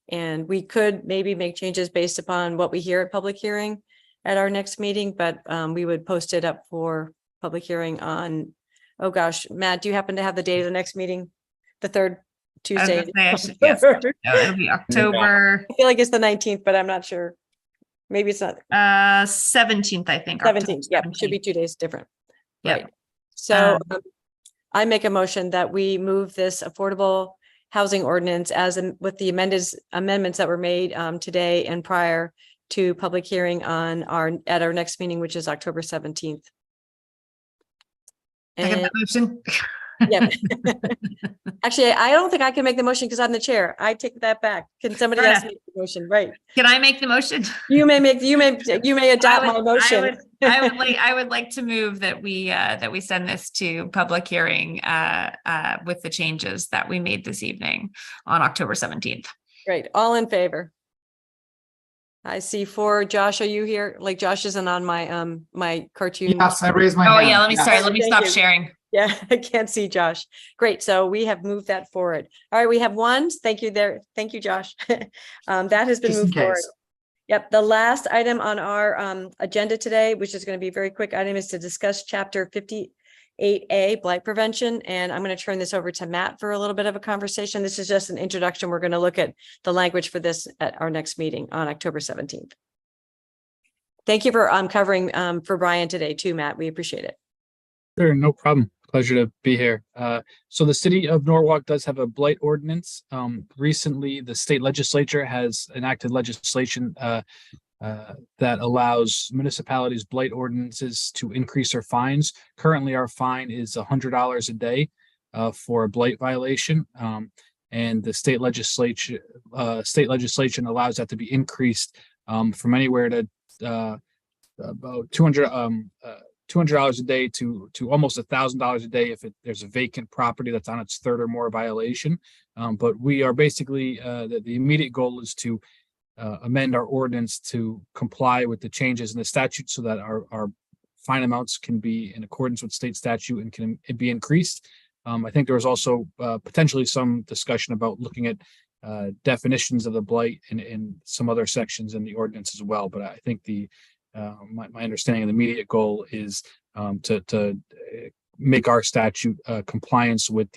And we could maybe make changes based upon what we hear at public hearing at our next meeting, but we would post it up for public hearing on, oh gosh, Matt, do you happen to have the date of the next meeting? The third Tuesday? Yes, it'll be October I feel like it's the 19th, but I'm not sure. Maybe it's not. 17th, I think. October 17th, yeah, should be 17th. 2 days different. Yep. Right. So I make a motion that we move this affordable housing ordinance as with the amendments that were made today and prior to public hearing on at our next meeting, which is October 17th. Second that motion. Yeah. Actually, I don't think I can make the motion because I'm the chair. I take that back. Can somebody else make the motion? Right. Can I make the motion? You may adopt my motion. I would like to move that we send this to public hearing with the changes that we made this evening on October 17th. Great. All in favor? I see 4. Josh, are you here? Like Josh isn't on my my cartoon. Yes, I raised my Oh hand. yeah, let me Thank stop you. sharing. Yeah, I can't see Josh. Great. So we have moved that forward. All right, we have one. Thank you there. Thank you, Josh. That has been Just in moved forward. case. Yep. The last item on our agenda today, which is going to be a very quick item, is to discuss chapter 58A, blight prevention. And I'm going to turn this over to Matt for a little bit of a conversation. This is just an introduction. We're going to look at the language for this at our next meeting on October 17th. Thank you for covering for Brian today too, Matt. We appreciate it. Sure, no problem. Pleasure to be here. So the city of Norwalk does have a blight ordinance. Recently, the state legislature has enacted legislation that allows municipalities' blight ordinances to increase their fines. Currently, our fine is $100 a day for a blight violation, and the state legislation allows that to be increased from anywhere to about $200 a day to almost $1,000 a day if there's a vacant property that's on its third or more violation. But we are basically the immediate goal is to amend our ordinance to comply with the changes in the statute so that our fine amounts can be in accordance with state statute and can be increased. I think there was also potentially some discussion about looking at definitions of the blight in some other sections in the ordinance as well. But I think my understanding of the immediate goal is to make our statute compliance with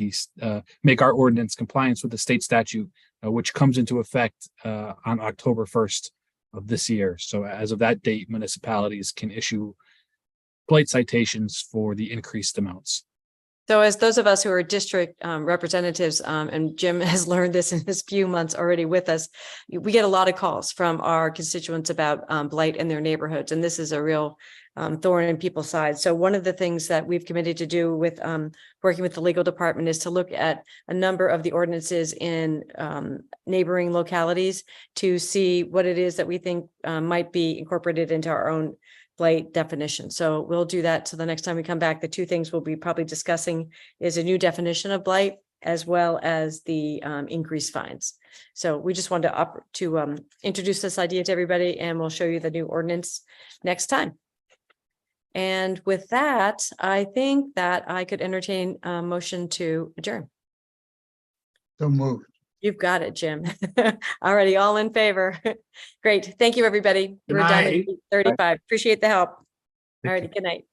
make our ordinance compliance with the state statute, which comes into effect on October 1st of this year. So as of that date, municipalities can issue blight citations for the increased amounts. So as those of us who are district representatives, and Jim has learned this in his few months already with us, we get a lot of calls from our constituents about blight in their neighborhoods. And this is a real thorn in people's sides. So one of the things that we've committed to do with working with the legal department is to look at a number of the ordinances in neighboring localities to see what it is that we think might be incorporated into our own blight definition. So we'll do that. So the next time we come back, the two things we'll be probably discussing is a new definition of blight as well as the increased fines. So we just wanted to introduce this idea to everybody, and we'll show you the new ordinance next time. And with that, I think that I could entertain a motion to adjourn. So moved. You've got it, Jim. Already, all in favor. Great. Thank you, everybody. Good We're done at night. 8:35. Appreciate the help. All right. Good night.